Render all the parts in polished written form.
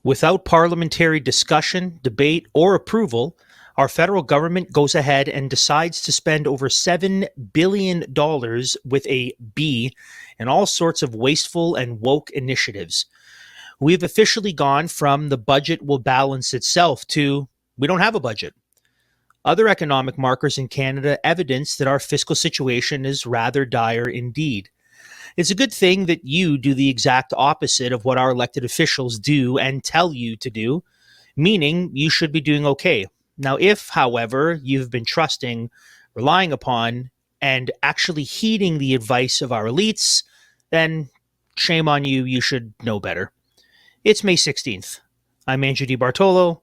Without parliamentary discussion, debate, or approval, our federal government goes ahead and decides to spend over $7 billion with a B in all sorts of wasteful and woke initiatives. We've officially gone from the budget will balance itself to we don't have a budget. Other economic markers in Canada evidence that our fiscal situation is rather dire indeed. It's a good thing that you do the exact opposite of what our elected officials do and tell you to do, meaning you should be doing okay. Now, if, however, you've been trusting, relying upon, and actually heeding the advice of our elites, then shame on you, you should know better. It's May 16th. I'm Andrew DeBartolo.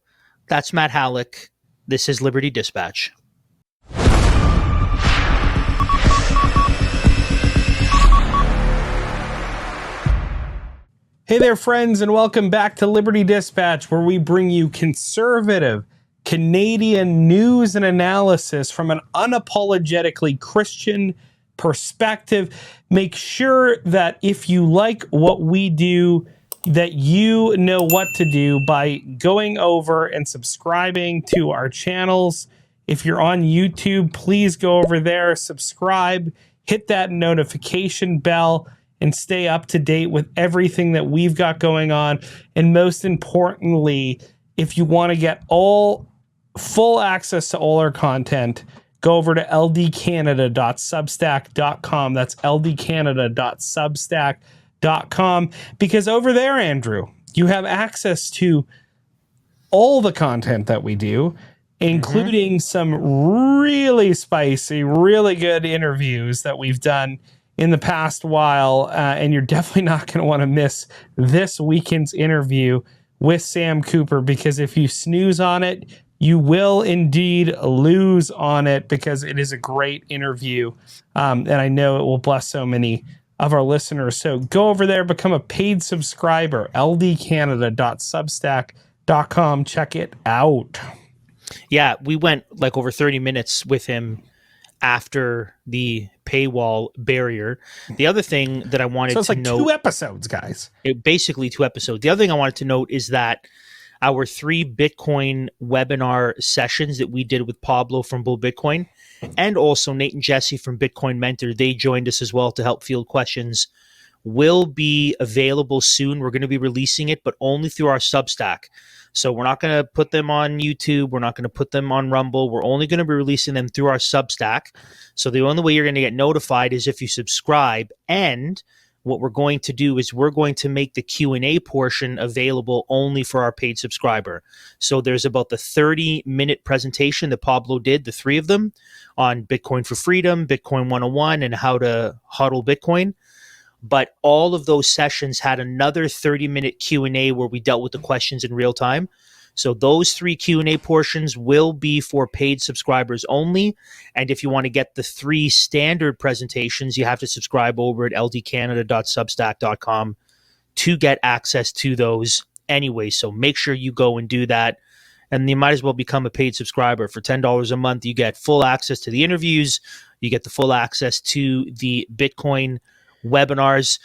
That's Matt Hallick. This is Liberty Dispatch. Hey there, friends, and welcome back to Liberty Dispatch, where we bring you conservative Canadian news and analysis from an unapologetically Christian perspective. Make sure that if you like what we do, that you know what to do by going over and subscribing to our channels. If you're on YouTube, please go over there, subscribe, hit that notification bell, and stay up to date with everything that we've got going on. And most importantly, if you want to get full access to all our content, go over to ldcanada.substack.com. That's ldcanada.substack.com. Because over there, Andrew, you have access to all the content that we do, including some really spicy, really good interviews that we've done in the past while, and you're definitely not going to want to miss this weekend's interview with Sam Cooper, because if you snooze on it, you will indeed lose on it, because it is a great interview, and I know it will bless so many of our listeners. So go over there, become a paid subscriber, ldcanada.substack.com. Check it out. Yeah, we went like over 30 minutes with him after the paywall barrier. The other thing that I wanted to note... So it's like 2 episodes, guys. Basically 2 episodes. The other thing I wanted to note is that our 3 Bitcoin webinar sessions that we did with Pablo from Bull Bitcoin, and also Nate and Jesse from Bitcoin Mentor, they joined us as well to help field questions, will be available soon. We're going to be releasing it, but only through our Substack. So we're not going to put them on YouTube. We're not going to put them on Rumble. We're only going to be releasing them through our Substack. So the only way you're going to get notified is if you subscribe. And what we're going to do is we're going to make the Q&A portion available only for our paid subscriber. So there's about the 30-minute presentation that Pablo did, the 3 of them, on Bitcoin for Freedom, Bitcoin 101, and how to hodl Bitcoin. But all of those sessions had another 30-minute Q&A where we dealt with the questions in real time. So those 3 Q&A portions will be for paid subscribers only. And if you want to get the 3 standard presentations, you have to subscribe over at ldcanada.substack.com to get access to those anyway. So make sure you go and do that. And you might as well become a paid subscriber. For $10 a month, you get full access to the interviews. You get the full access to the Bitcoin webinars.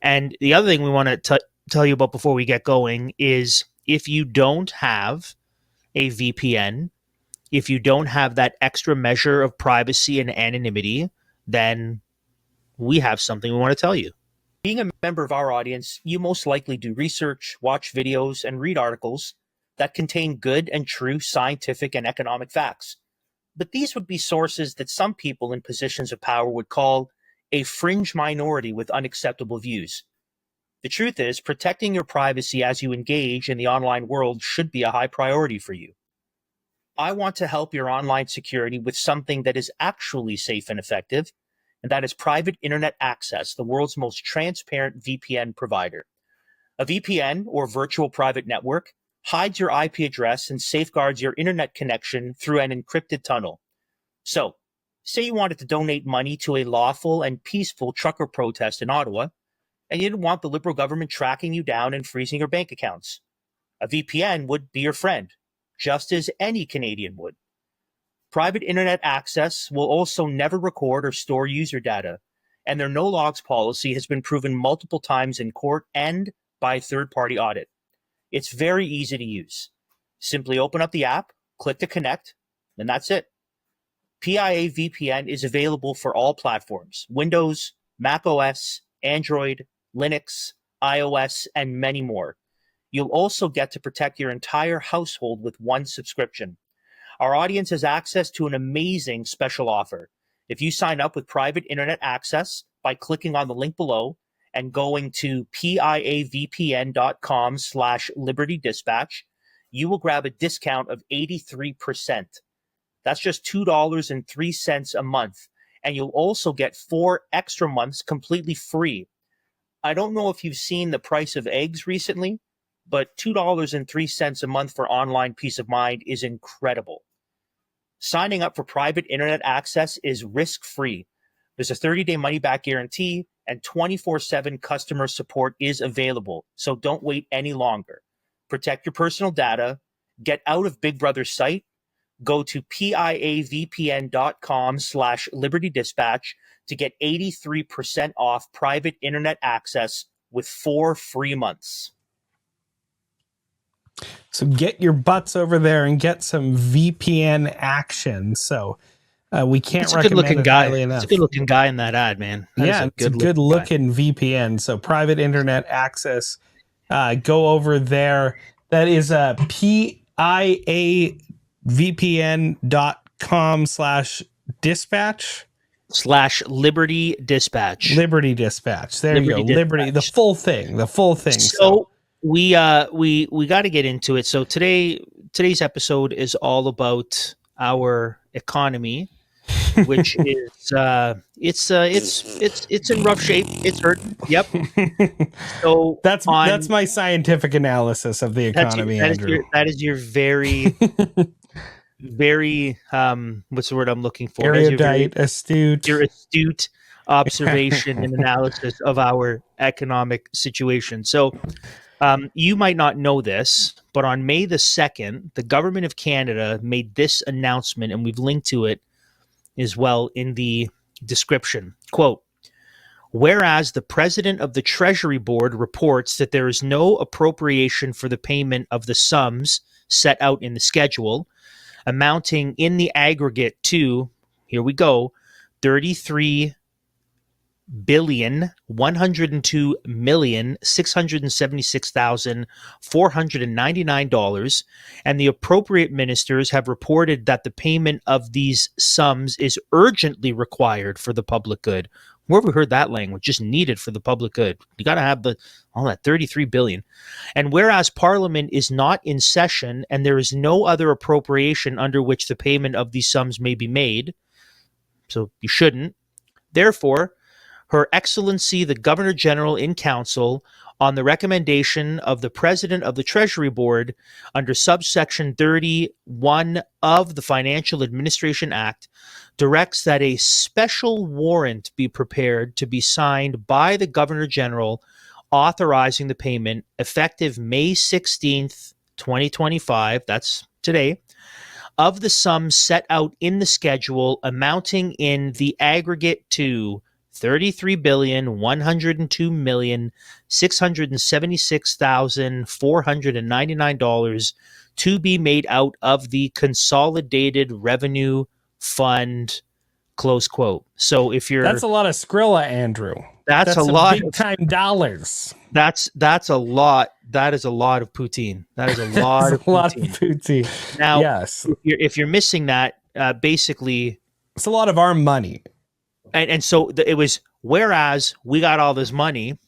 And the other thing we want to tell you about before we get going is, if you don't have a VPN, if you don't have that extra measure of privacy and anonymity, then we have something we want to tell you. Being a member of our audience, you most likely do research, watch videos, and read articles that contain good and true scientific and economic facts. But these would be sources that some people in positions of power would call a fringe minority with unacceptable views. The truth is, protecting your privacy as you engage in the online world should be a high priority for you. I want to help your online security with something that is actually safe and effective, and that is private internet access, the world's most transparent VPN provider. A VPN, or virtual private network, hides your IP address and safeguards your internet connection through an encrypted tunnel. So, say you wanted to donate money to a lawful and peaceful trucker protest in Ottawa, and you didn't want the Liberal government tracking you down and freezing your bank accounts. A VPN would be your friend, just as any Canadian would. Private internet access will also never record or store user data, and their no-logs policy has been proven multiple times in court and by third-party audit. It's very easy to use. Simply open up the app, click to connect, and that's it. PIA VPN is available for all platforms: Windows, Mac OS, Android, Linux, iOS, and many more. You'll also get to protect your entire household with one subscription. Our audience has access to an amazing special offer. If you sign up with private internet access by clicking on the link below and going to piavpn.com/Liberty Dispatch, you will grab a discount of 83%. That's just $2.03 a month. And you'll also get 4 extra months completely free. I don't know if you've seen the price of eggs recently, but $2.03 a month for online peace of mind is incredible. Signing up for private internet access is risk-free. There's a 30-day money-back guarantee, and 24/7 customer support is available, so don't wait any longer. Protect your personal data, get out of Big Brother's sight, go to piavpn.com/Liberty Dispatch to get 83% off private internet access with 4 free months. So get your butts over there and get some VPN action. So we can't recommend it highly enough. It's a good-looking guy in that ad, man. It's a good-looking VPN. So private internet access. Go over there. That is piavpn.com/dispatch. /Liberty Dispatch. Liberty Dispatch. There you go. Dispatch. Liberty. The full thing. So we got to get into it. So today's episode is all about our economy, which is it's in rough shape. It's hurting. Yep. So that's my scientific analysis of the economy, Andrew. That is your very very what's the word I'm looking for? Erudite, astute. Your astute observation and analysis of our economic situation. So you might not know this, but on May the 2nd, the government of Canada made this announcement, and we've linked to it as well in the description. Quote, whereas the president of the Treasury Board reports that there is no appropriation for the payment of the sums set out in the schedule, amounting in the aggregate to, here we go, $33,102,676,499, and the appropriate ministers have reported that the payment of these sums is urgently required for the public good. Where have we heard that language? Just needed for the public good. You got to have all that $33 billion. And whereas Parliament is not in session and there is no other appropriation under which the payment of these sums may be made, so you shouldn't. Therefore, Her Excellency the Governor General in Council, on the recommendation of the President of the Treasury Board under subsection 31 of the Financial Administration Act, directs that a special warrant be prepared to be signed by the Governor General authorizing the payment effective May 16th, 2025, that's today, of the sums set out in the schedule amounting in the aggregate to $33,102,676,499 to be made out of the Consolidated Revenue Fund, close quote. So if you're... That's a lot of Skrilla, Andrew. That's a lot of big-time dollars. That's a lot. That is a lot of poutine. That is a lot of poutine. Now, yes. if you're missing that, basically... It's a lot of our money. And so it was, whereas we got all this money,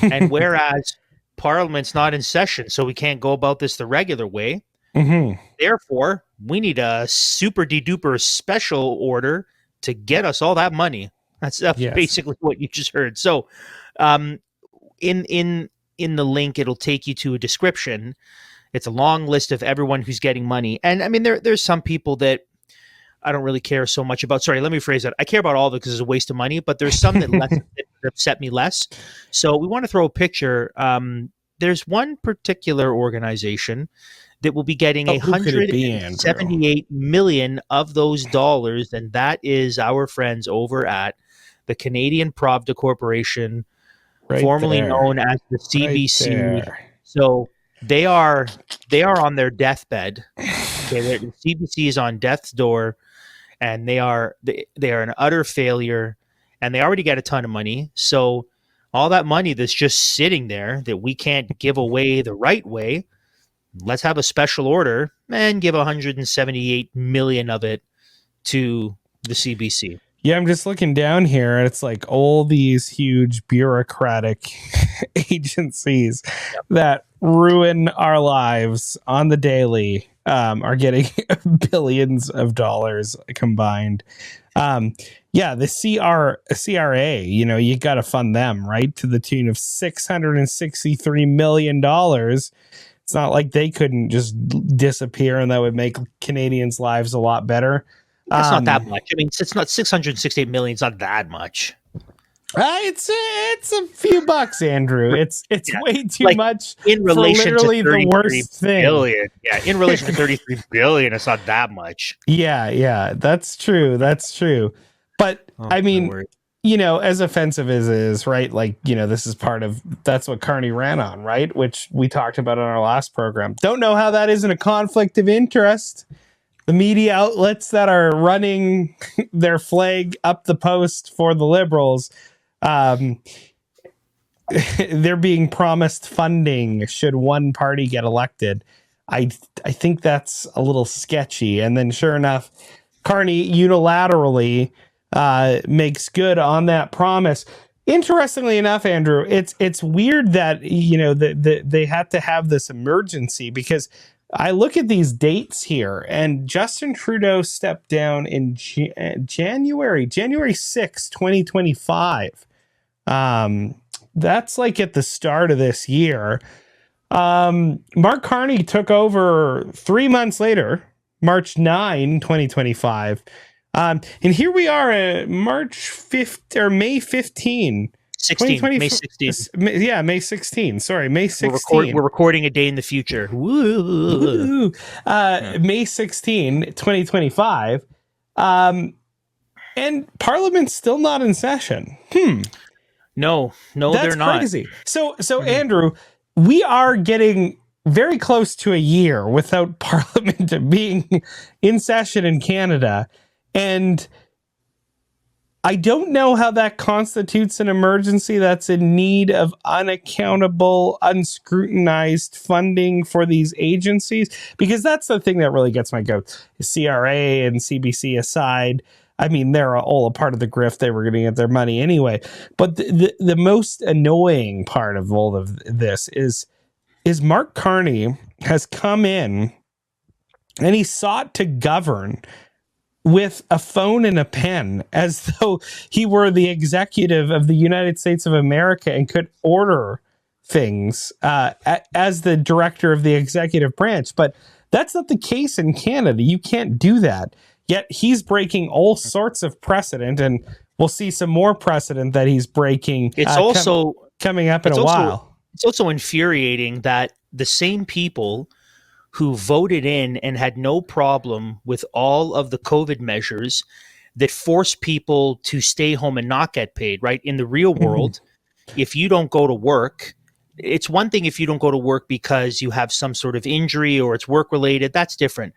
and whereas Parliament's not in session, so we can't go about this the regular way. Mm-hmm. Therefore, we need a super de-duper special order to get us all that money. That's basically what you just heard. So in the link, it'll take you to a description. It's a long list of everyone who's getting money. And I mean, there's some people that I don't really care so much about. Sorry, let me phrase that. I care about all of it because it's a waste of money, but there's some that that upset me less. So we want to throw a picture. There's one particular organization that will be getting $178 million of those dollars, and that is our friends over at the Canadian Pravda Corporation, formerly known as the CBC. Right. So They are on their deathbed. The CBC is on death's door, and they are an utter failure, and they already get a ton of money. So all that money that's just sitting there that we can't give away the right way, let's have a special order and give 178 million of it to the CBC. Yeah, I'm just looking down here, and it's like all these huge bureaucratic agencies that ruin our lives on the daily are getting billions of dollars combined. The CRA, you got to fund them, right? To the tune of $663 million. It's not like they couldn't just disappear and that would make Canadians' lives a lot better. That's not that much. I mean, it's not 668 million. It's not that much. It's a few bucks, Andrew. It's way too much in relation for literally to the worst billion. thing. Yeah, in relation to 33 billion, it's not that much. Yeah, that's true. But I mean, as offensive as it is, right? Like, this is that's what Carney ran on, right? Which we talked about on our last program. Don't know how that isn't a conflict of interest. The media outlets that are running their flag up the post for the Liberals, they're being promised funding should one party get elected. I think that's a little sketchy. And then sure enough, Carney unilaterally makes good on that promise. Interestingly enough, Andrew, it's weird that, they had to have this emergency, because I look at these dates here, and Justin Trudeau stepped down in January 6, 2025. That's like at the start of this year. Mark Carney took over 3 months later, March 9, 2025. And here we are at May 15. 16, May 16. Yeah, May 16. Sorry, May 16. We're recording a day in the future. Woo. May 16, 2025. And Parliament's still not in session. No, that's they're not. Crazy. So Andrew, we are getting very close to a year without Parliament being in session in Canada. And I don't know how that constitutes an emergency that's in need of unaccountable, unscrutinized funding for these agencies, because that's the thing that really gets my goat. CRA and CBC aside, I mean, they're all a part of the grift. They were going to get their money anyway. But the most annoying part of all of this is Mark Carney has come in and he sought to govern with a phone and a pen, as though he were the executive of the United States of America and could order things as the director of the executive branch. But that's not the case in Canada. You can't do that. Yet he's breaking all sorts of precedent, and we'll see some more precedent that he's breaking. It's also coming up in a while. It's also infuriating that the same people who voted in and had no problem with all of the COVID measures that force people to stay home and not get paid, right? In the real world, if you don't go to work, it's one thing if you don't go to work because you have some sort of injury or it's work related, that's different.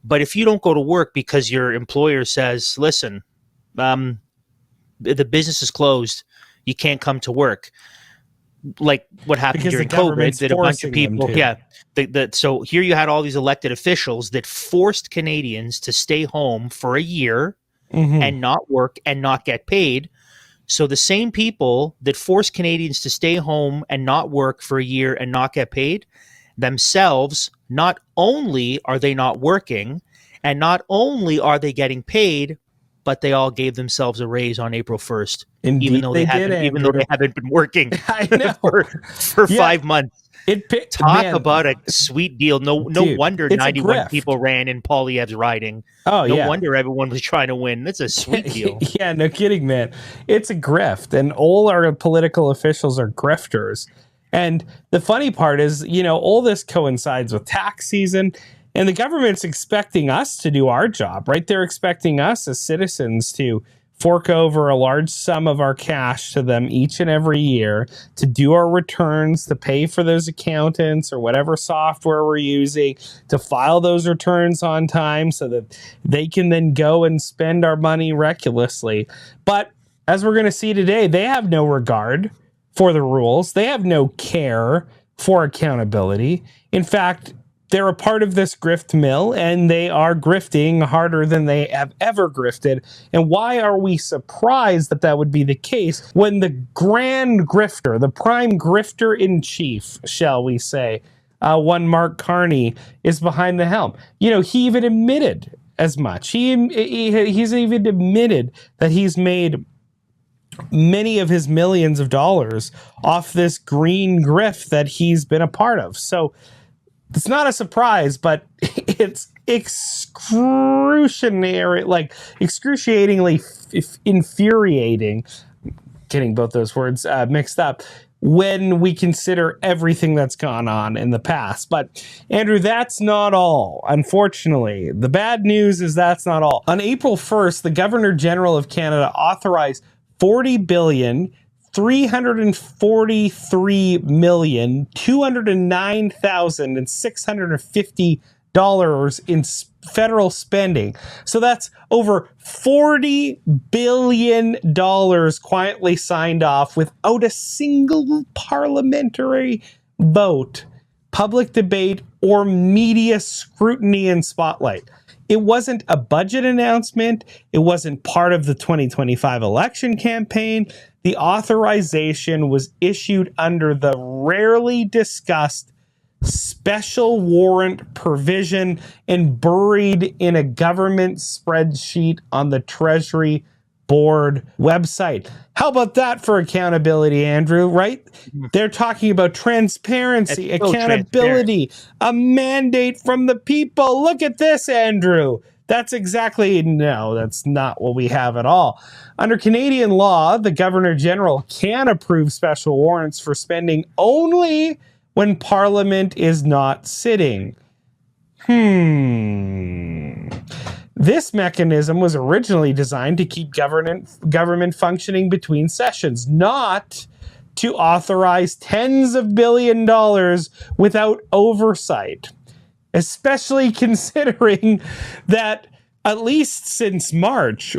But if you don't go to work because your employer says, listen, the business is closed, you can't come to work. Like what happened during COVID, that a bunch of people, so here you had all these elected officials that forced Canadians to stay home for a year and not work and not get paid. So the same people that forced Canadians to stay home and not work for a year and not get paid themselves, not only are they not working and not only are they getting paid, but they all gave themselves a raise on April 1st. Indeed, even though they haven't been working for 5 months. Talk about a sweet deal. No wonder 91 people ran in Poilievre's riding. No wonder everyone was trying to win. That's a sweet deal. Yeah, no kidding, man. It's a grift, and all our political officials are grifters. And the funny part is, all this coincides with tax season, and the government's expecting us to do our job, right? They're expecting us as citizens to fork over a large sum of our cash to them each and every year to do our returns, to pay for those accountants or whatever software we're using, to file those returns on time so that they can then go and spend our money recklessly. But as we're going to see today, they have no regard for the rules. They have no care for accountability. In fact, they're a part of this grift mill, and they are grifting harder than they have ever grifted. And why are we surprised that that would be the case when the grand grifter, the prime grifter in chief, shall we say, one Mark Carney, is behind the helm? You know, he even admitted as much. He's even admitted that he's made many of his millions of dollars off this green grift that he's been a part of. So it's not a surprise, but it's excruciatingly infuriating, getting both those words mixed up, when we consider everything that's gone on in the past. But Andrew, that's not all. Unfortunately, the bad news is that's not all. On April 1st, the Governor General of Canada authorized $40,343,209,650 in federal spending. So that's over $40 billion quietly signed off without a single parliamentary vote, public debate, or media scrutiny and spotlight. It wasn't a budget announcement. It wasn't part of the 2025 election campaign. The authorization was issued under the rarely discussed special warrant provision and buried in a government spreadsheet on the Treasury Board website. How about that for accountability, Andrew, right? They're talking about transparency, accountability, a mandate from the people. Look at this, Andrew. That's not what we have at all. Under Canadian law, the Governor General can approve special warrants for spending only when Parliament is not sitting. This mechanism was originally designed to keep government functioning between sessions, not to authorize tens of $billions without oversight, especially considering that at least since March,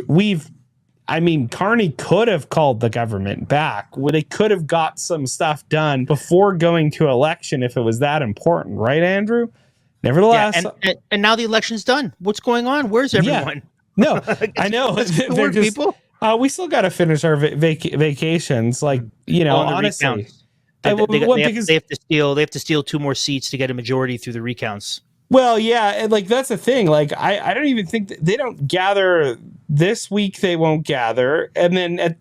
Carney could have called the government back. They could have got some stuff done before going to election if it was that important, right, Andrew? Nevertheless, and now the election's done. What's going on? Where's everyone? No, I know. They're just, people. We still got to finish our vacations. Honestly, they have to steal 2 more seats to get a majority through the recounts. Well, yeah, and that's the thing. I don't even think they don't gather this week. They won't gather, and then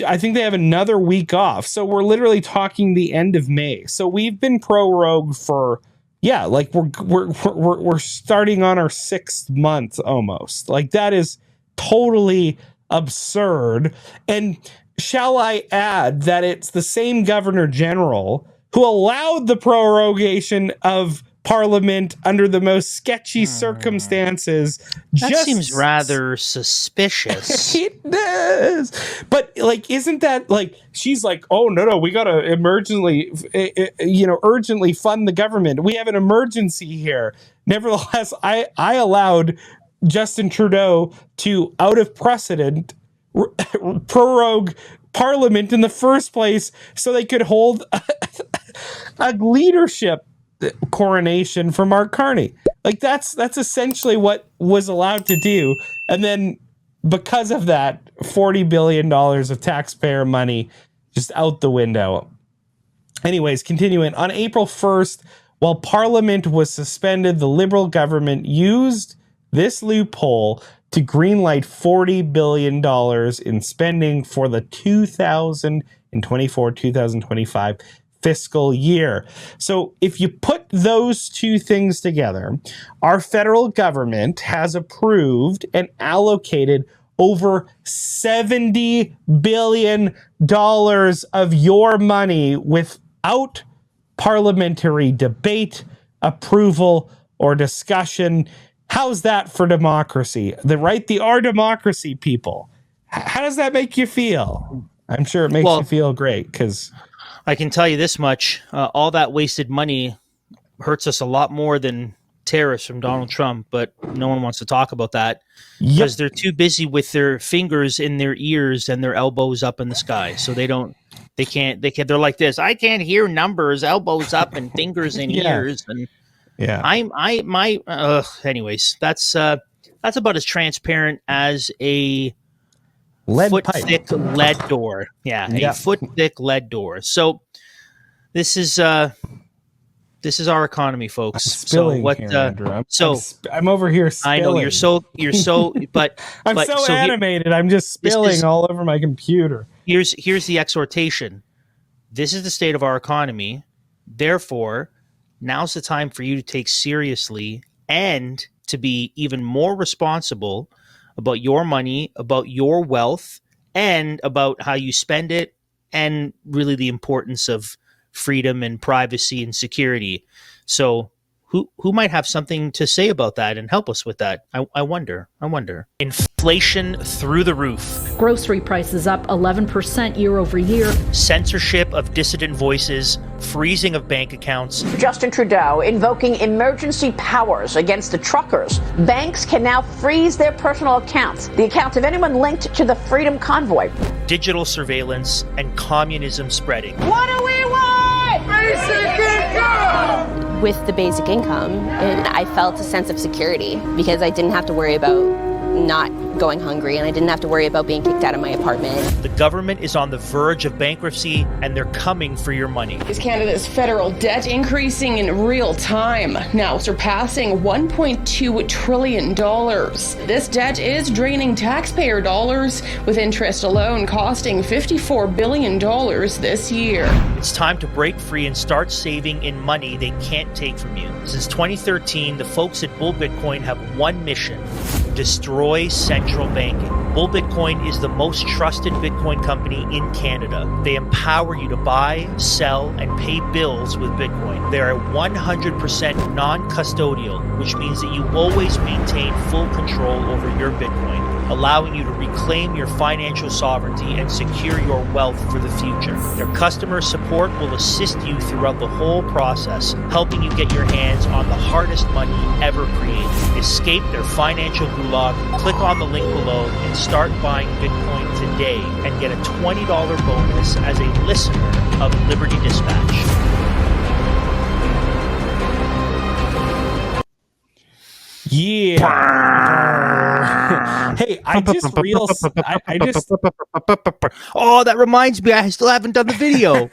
I think they have another week off. So we're literally talking the end of May. So we've been prorogued for. Yeah, we're starting on our 6th month almost. That is totally absurd. And shall I add that it's the same Governor General who allowed the prorogation of Parliament under the most sketchy circumstances. That seems rather suspicious. It does. But isn't that she's oh no, we got to urgently fund the government. We have an emergency here. Nevertheless, I allowed Justin Trudeau to, out of precedent, prorogue Parliament in the first place so they could hold a leadership coronation for Mark Carney. That's essentially what was allowed to do. And then because of that, $40 billion of taxpayer money just out the window. Anyways, continuing. On April 1st, while Parliament was suspended, the Liberal government used this loophole to greenlight $40 billion in spending for the 2024-2025 fiscal year. So if you put those two things together, our federal government has approved and allocated over $70 billion of your money without parliamentary debate, approval, or discussion. How's that for democracy? The our democracy, people. How does that make you feel? I'm sure it makes you feel great because I can tell you this much: all that wasted money hurts us a lot more than tariffs from Donald Trump. But no one wants to talk about that because they're too busy with their fingers in their ears and their elbows up in the sky. So they can't. They're like this. I can't hear numbers, elbows up and fingers in ears. And anyways, that's about as transparent as a foot-thick lead door. Yeah, a foot-thick lead door. So this is our economy, folks. Spilling here, Andrew. I'm over here spilling. I know you're so, but I'm so animated. I'm just spilling all over my computer. Here's the exhortation. This is the state of our economy. Therefore, now's the time for you to take seriously and to be even more responsible about your money, about your wealth, and about how you spend it, and really the importance of freedom and privacy and security. So who might have something to say about that and help us with that? I wonder. Inflation through the roof. Grocery prices up 11% year over year. Censorship of dissident voices. Freezing of bank accounts. Justin Trudeau invoking emergency powers against the truckers. Banks can now freeze their personal accounts, the accounts of anyone linked to the Freedom Convoy. Digital surveillance and communism spreading. What do we want? Basic income! With the basic income, and I felt a sense of security because I didn't have to worry about not going hungry, and I didn't have to worry about being kicked out of my apartment. The government is on the verge of bankruptcy, and they're coming for your money. Is Canada's federal debt increasing in real time, now surpassing $1.2 trillion. This debt is draining taxpayer dollars, with interest alone costing $54 billion this year. It's time to break free and start saving in money they can't take from you. Since 2013, the folks at Bull Bitcoin have one mission: destroy central banking. Bull Bitcoin is the most trusted Bitcoin company in Canada. They empower you to buy, sell, and pay bills with Bitcoin. They are 100% non-custodial, which means that you always maintain full control over your Bitcoin, allowing you to reclaim your financial sovereignty and secure your wealth for the future. Their customer support will assist you throughout the whole process, helping you get your hands on the hardest money ever created. Escape their financial gulag, click on the link below, and start buying Bitcoin today and get a $20 bonus as a listener of Liberty Dispatch. Yeah. Hey, I just Oh, that reminds me, I still haven't done the video.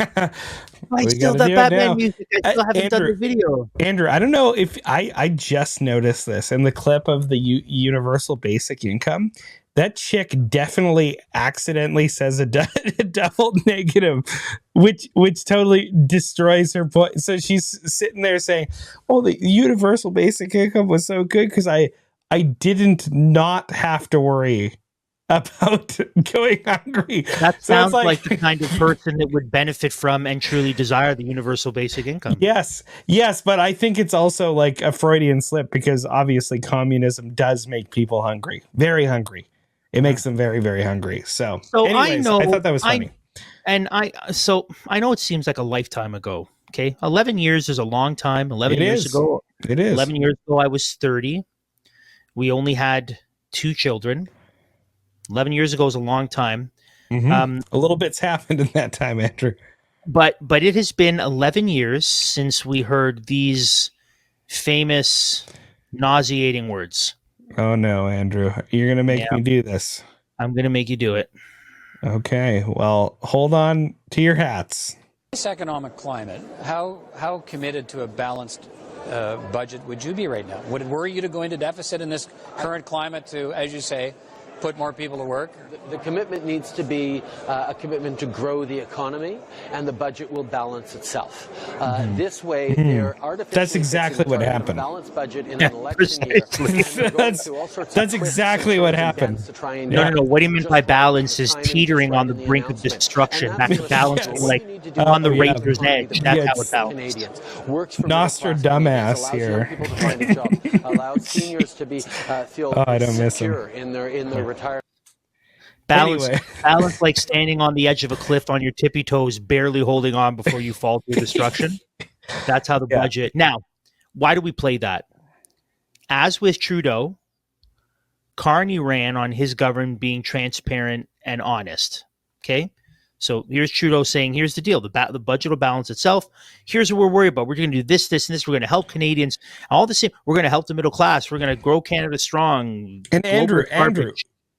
I still have Batman music. I still haven't done the video. Andrew, I don't know if I just noticed this in the clip of the universal basic income. That chick definitely accidentally says a double negative, which totally destroys her point. So she's sitting there saying, "Oh, the universal basic income was so good because I didn't not have to worry about going hungry." That sounds like the kind of person that would benefit from and truly desire the universal basic income. Yes, but I think it's also like a Freudian slip because obviously communism does make people hungry, very hungry. It makes them very, very hungry. So anyways, I thought that was funny. I know it seems like a lifetime ago. Okay, 11 years is a long time. 11 years ago, it is. 11 years ago, I was 30. We only had 2 children. 11 years ago is a long time. Mm-hmm. A little bit's happened in that time, Andrew. But it has been 11 years since we heard these famous, nauseating words. Oh no, Andrew, you're going to make me do this. I'm going to make you do it. Okay, well, hold on to your hats. This economic climate, how committed to a balanced budget would you be right now? Would it worry you to go into deficit in this current climate to, as you say, put more people to work? The commitment needs to be a commitment to grow the economy, and the budget will balance itself. This way, they're artificially that's exactly what happened. Balanced budget in an election year. That's exactly what happened. No. What do you mean by balance is teetering on the brink of destruction. That's balancing like on the razor's edge. That's how it's balanced. Nostradamus here. Allows seniors to be feel secure in their retirement. Balance, Anyway. balance like standing on the edge of a cliff on your tippy toes, barely holding on before you fall to destruction. That's how the budget. Now, why do we play that? As with Trudeau, Carney ran on his government being transparent and honest. Okay? So here's Trudeau saying, here's the deal. The budget will balance itself. Here's what we're worried about. We're going to do this, this, and this. We're going to help Canadians. All the same. We're going to help the middle class. We're going to grow Canada strong. And Andrew,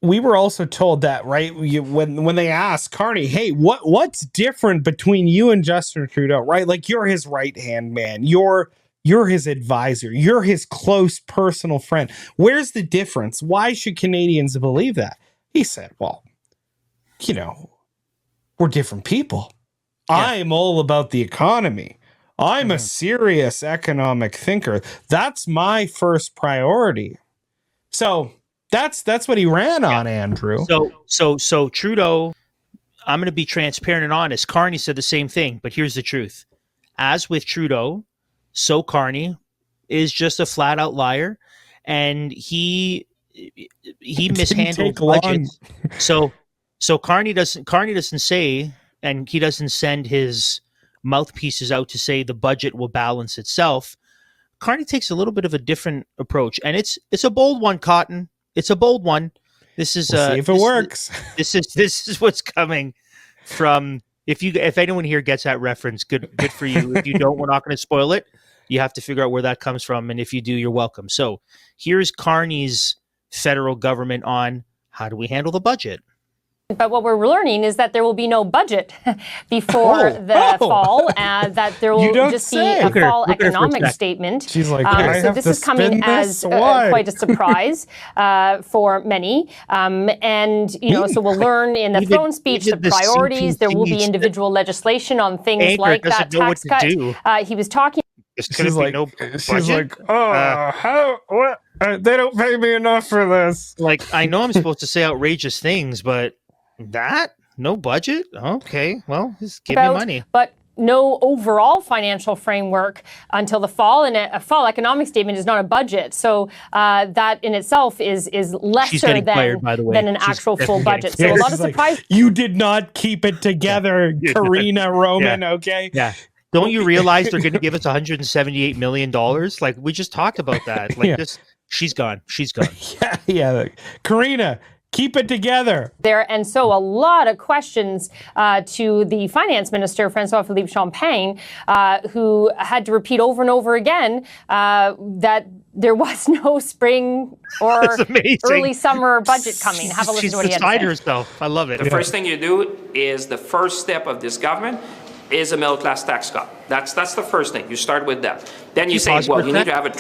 we were also told that, right? When they asked Carney, hey, what's different between you and Justin Trudeau, right? Like, you're his right-hand man. You're his advisor. You're his close personal friend. Where's the difference? Why should Canadians believe that? He said, well, we're different people. Yeah. I'm all about the economy. I'm a serious economic thinker. That's my first priority. So that's what he ran on, Andrew. So Trudeau, I'm going to be transparent and honest. Carney said the same thing, but here's the truth. As with Trudeau, so Carney is just a flat out liar, and he mishandled budgets. So Carney doesn't say, and he doesn't send his mouthpieces out to say the budget will balance itself. Carney takes a little bit of a different approach, and it's a bold one, Cotton. It's a bold one. This is we'll see if it works. This is what's coming from. If anyone here gets that reference, good for you. If you don't, we're not going to spoil it. You have to figure out where that comes from, and if you do, you're welcome. So here's Carney's federal government on how do we handle the budget. But what we're learning is that there will be no budget before the fall, that there will just be a fall economic statement. She's like, so this is coming as quite a surprise for many. And, so we'll learn in the throne speech the priorities. There will be individual legislation on things like that tax cut. He was talking. She's like, what? They don't pay me enough for this. Like, I know I'm supposed to say outrageous things, but that? No budget? Okay, well, just give me money. But no overall financial framework until the fall, and a fall economic statement is not a budget. So that in itself is lesser than an actual full budget. So a lot of surprise. You did not keep it together, Karina Roman, okay? Yeah. Don't you realize they're going to give us $178 million? Like, we just talked about that. Like, this, she's gone. She's gone. Yeah. Karina, keep it together. And so a lot of questions to the finance minister, François-Philippe Champagne, who had to repeat over and over again that there was no spring or early summer budget coming. Have a listen to what he had to say. Herself. I love it. The first thing you do is the first step of this government is a middle-class tax cut. That's the first thing. You start with that. Then you say, well, you need to have a...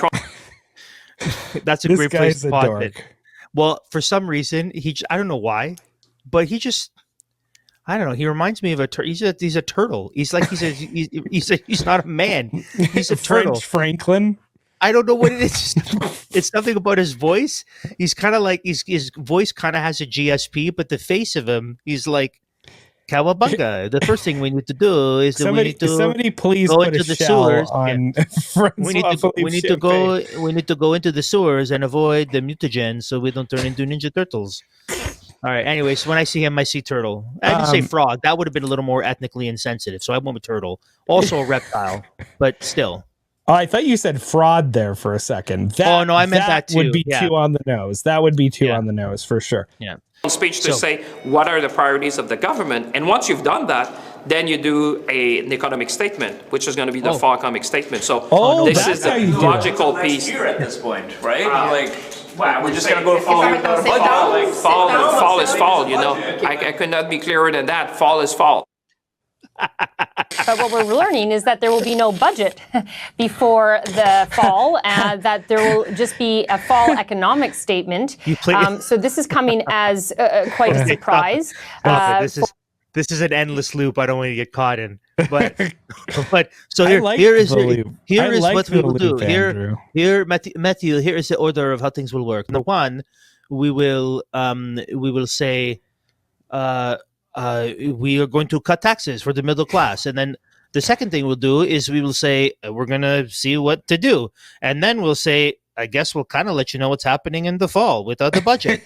That's a great place to pause it. Well, for some reason, I don't know why, but I don't know. He reminds me of a turtle. He's a turtle. He's like, he's not a man. He's a turtle. French Franklin. I don't know what it is. It's something about his voice. He's kind of like, his voice kind of has a GSP, but the face of him, he's like, Cowabunga. The first thing we need to do is somebody please go into the sewers. We need to go into the sewers and avoid the mutagens so we don't turn into Ninja Turtles. All right. Anyways, when I see him, I see turtle. I didn't say frog. That would have been a little more ethnically insensitive. So I went with turtle. Also a reptile, but still. Oh, I thought you said fraud there for a second. I meant that too. Would be too on the nose. That would be too on the nose for sure. Yeah. Speech to say what are the priorities of the government, and once you've done that, then you do an economic statement, which is going to be the fall economic statement. So this is the logical piece. Here at this point, right? Wow, we're just going to go fall without a budget. Fall is fall. I could not be clearer than that. Fall is fall. But what we're learning is that there will be no budget before the fall, that there will just be a fall economic statement. So this is coming as quite a surprise. This is an endless loop. I don't want to get caught in. But so here is what we will do. Here, Matthew. Here is the order of how things will work. Number one, we will say. We are going to cut taxes for the middle class. And then the second thing we'll do is we will say, we're going to see what to do. And then we'll say, I guess we'll kind of let you know what's happening in the fall without the budget.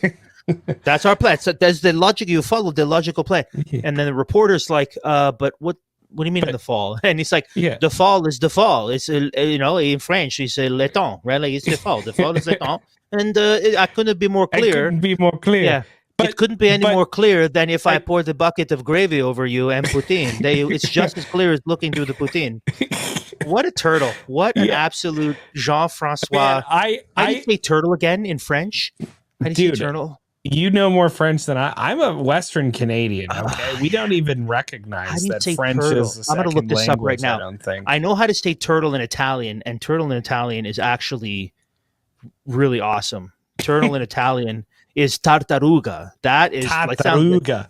That's our plan. So there's the logic. You follow the logical plan. And then the reporter's like, but what do you mean in the fall? And he's like, the fall is the fall. It's, in French, it's le temps, right? Like, it's the fall. The fall is le temps. And I couldn't be more clear. I couldn't be more clear. Yeah. But it couldn't be any more clear than if I poured the bucket of gravy over you and poutine. It's just as clear as looking through the poutine. What a turtle. What an absolute Jean-Francois. How do you say turtle again in French? How do you say turtle? You know more French than I'm a Western Canadian, okay? We don't even recognize that French turtle? is the second I'm going to look this up right now. I don't think. I know how to say turtle in Italian, and turtle in Italian is actually really awesome. Turtle in Italian is tartaruga. That is tartaruga.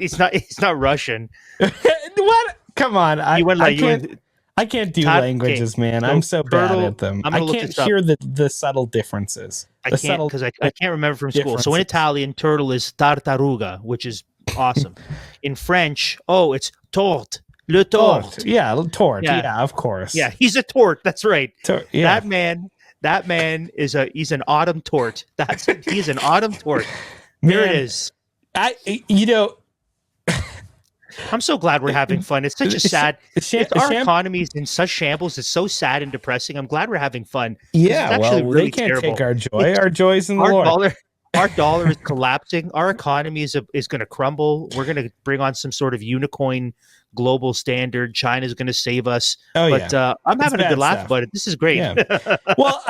It's not Russian. What? Come on. I can't do languages, man. I'm so bad at them. I can't hear the subtle differences. I can't because I can't remember from school. So in Italian, turtle is tartaruga, which is awesome. In French, it's torte. Le torte. Yeah, torte. Yeah, of course. Yeah, he's a torte. That's right. That man is he's an autumn tort. That's it. He's an autumn tort. There it is. I'm so glad we're having fun. It's such a sad. Our economy is in such shambles. It's so sad and depressing. I'm glad we're having fun. Yeah, really they can't take our joy. Our joy's in the Lord. Our dollar is collapsing. Our economy is going to crumble. We're going to bring on some sort of unicorn global standard. China's going to save us. I'm having a good laugh about it. This is great. Yeah. Well,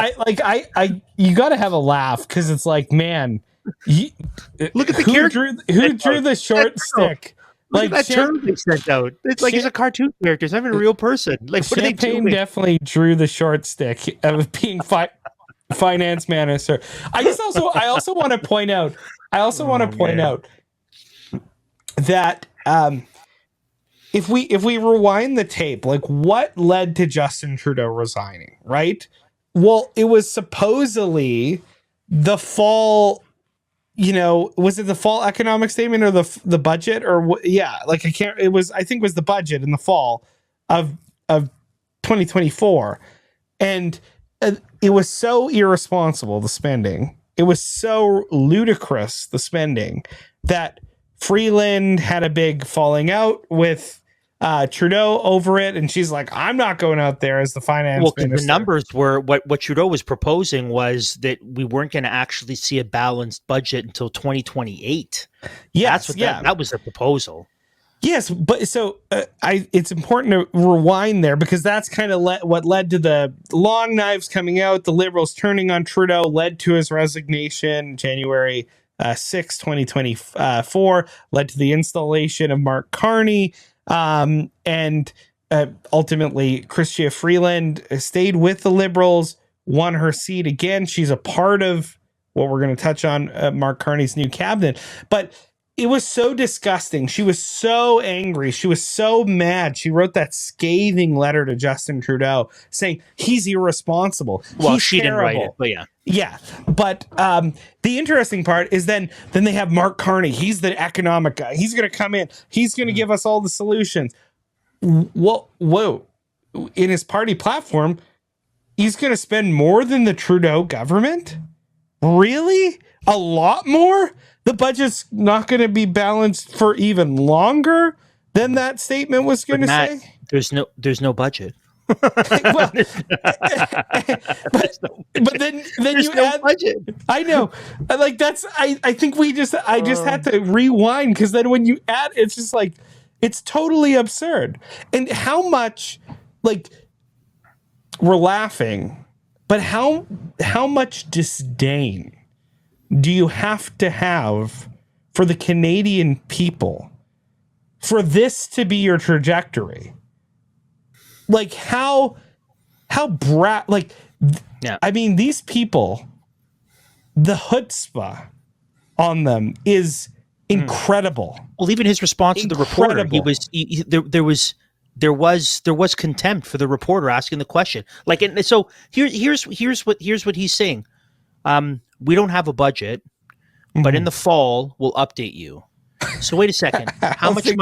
you got to have a laugh because it's like, man, look at the character who drew the short stick. Like that term they sent out. It's like he's a cartoon character. He's not even a real person. Like, what are they doing? Definitely drew the short stick of being finance minister. I also want to point out. That if we rewind the tape, like what led to Justin Trudeau resigning, right? Well, it was supposedly the fall. Was it the fall economic statement or the budget or I think it was the budget in the fall of 2024. And it was so irresponsible, the spending. It was so ludicrous, the spending, that Freeland had a big falling out with Trudeau over it, and she's like, I'm not going out there as the finance minister. The numbers were what Trudeau was proposing was that we weren't going to actually see a balanced budget until 2028. Yes, that was the proposal. Yes, but so it's important to rewind there because that's kind of what led to the long knives coming out. The Liberals turning on Trudeau led to his resignation January 6, 2024, led to the installation of Mark Carney. And ultimately, Chrystia Freeland stayed with the Liberals, won her seat again. She's a part of what we're going to touch on, Mark Carney's new cabinet. But it was so disgusting. She was so angry. She was so mad. She wrote that scathing letter to Justin Trudeau saying he's irresponsible. Well, she didn't write it, but yeah. Yeah, but the interesting part is then they have Mark Carney. He's the economic guy. He's going to come in. He's going to give us all the solutions. Whoa. In his party platform, he's going to spend more than the Trudeau government? Really? A lot more? The budget's not going to be balanced for even longer than that statement was going to say? There's no budget. Well, but then you add budget. I know, like that's I think I just had to rewind because then when you add, it's just like it's totally absurd. And how much, like, we're laughing, but how much disdain do you have to have for the Canadian people for this to be your trajectory? Like how like, yeah. I mean, these people, the chutzpah on them is incredible. Well, even his response to the reporter, there was contempt for the reporter asking the question. Like, and so here's what he's saying. We don't have a budget, but in the fall we'll update you. So wait a second. How much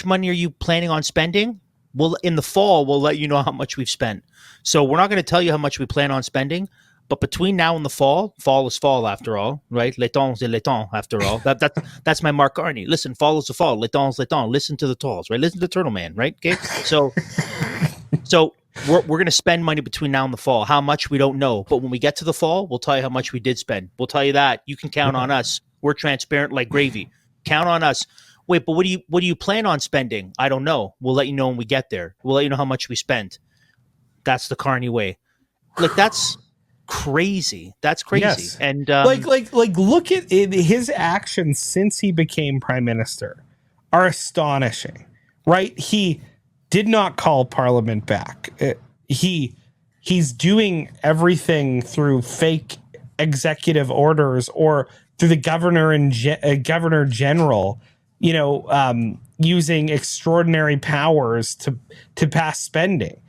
money are you planning on spending? Well, in the fall, we'll let you know how much we've spent. So we're not going to tell you how much we plan on spending But between now and the fall is fall after all, right? L'étang c'est l'étang after all. That's my Mark Carney. Listen, fall is the fall. L'étang c'est l'étang. Listen to the talls, right? Listen to Turtle Man, right? Okay. So we're going to spend money between now and the fall. How much, we don't know. But when we get to the fall, we'll tell you how much we did spend. We'll tell you that. You can count on us. We're transparent like gravy. Count on us. Wait, but what do you plan on spending? I don't know. We'll let you know when we get there. We'll let you know how much we spent. That's the Carney way. Like, that's crazy. That's crazy. Yes. And like look at it, his actions since he became prime minister are astonishing, right? He did not call Parliament back. He's doing everything through fake executive orders or through the governor and governor general, using extraordinary powers to pass spending.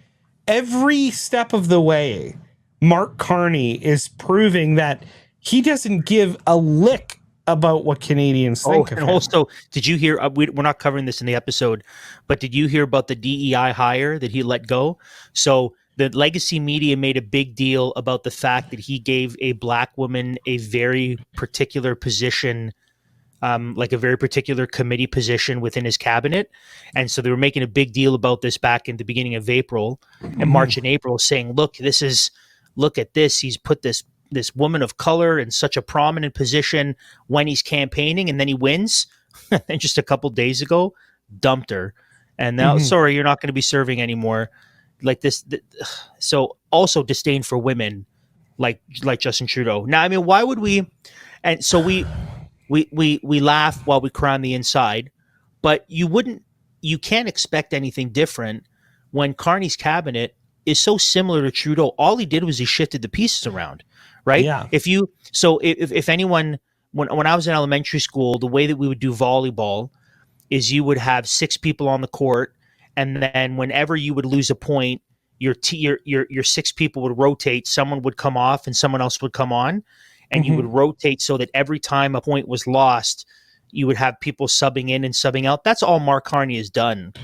Every step of the way, Mark Carney is proving that he doesn't give a lick about what Canadians think of him. Also, did you hear, we're not covering this in the episode, but did you hear about the DEI hire that he let go? So the legacy media made a big deal about the fact that he gave a black woman a very particular position, like a very particular committee position within his cabinet. And so they were making a big deal about this back in the beginning of April and March and April, saying, look at this. He's put this woman of color in such a prominent position when he's campaigning, and then he wins. And just a couple days ago, dumped her. And now, sorry, you're not going to be serving anymore. Like this. So also disdain for women like Justin Trudeau. Now, I mean, why would we? And so we laugh while we cry on the inside, but you can't expect anything different when Carney's cabinet is so similar to Trudeau. All he did was he shifted the pieces around, right? Yeah. If anyone, when I was in elementary school, the way that we would do volleyball is you would have 6 people on the court, and then whenever you would lose a point, your 6 people would rotate. Someone would come off and someone else would come on, and you would rotate so that every time a point was lost, you would have people subbing in and subbing out. That's all Mark Carney has done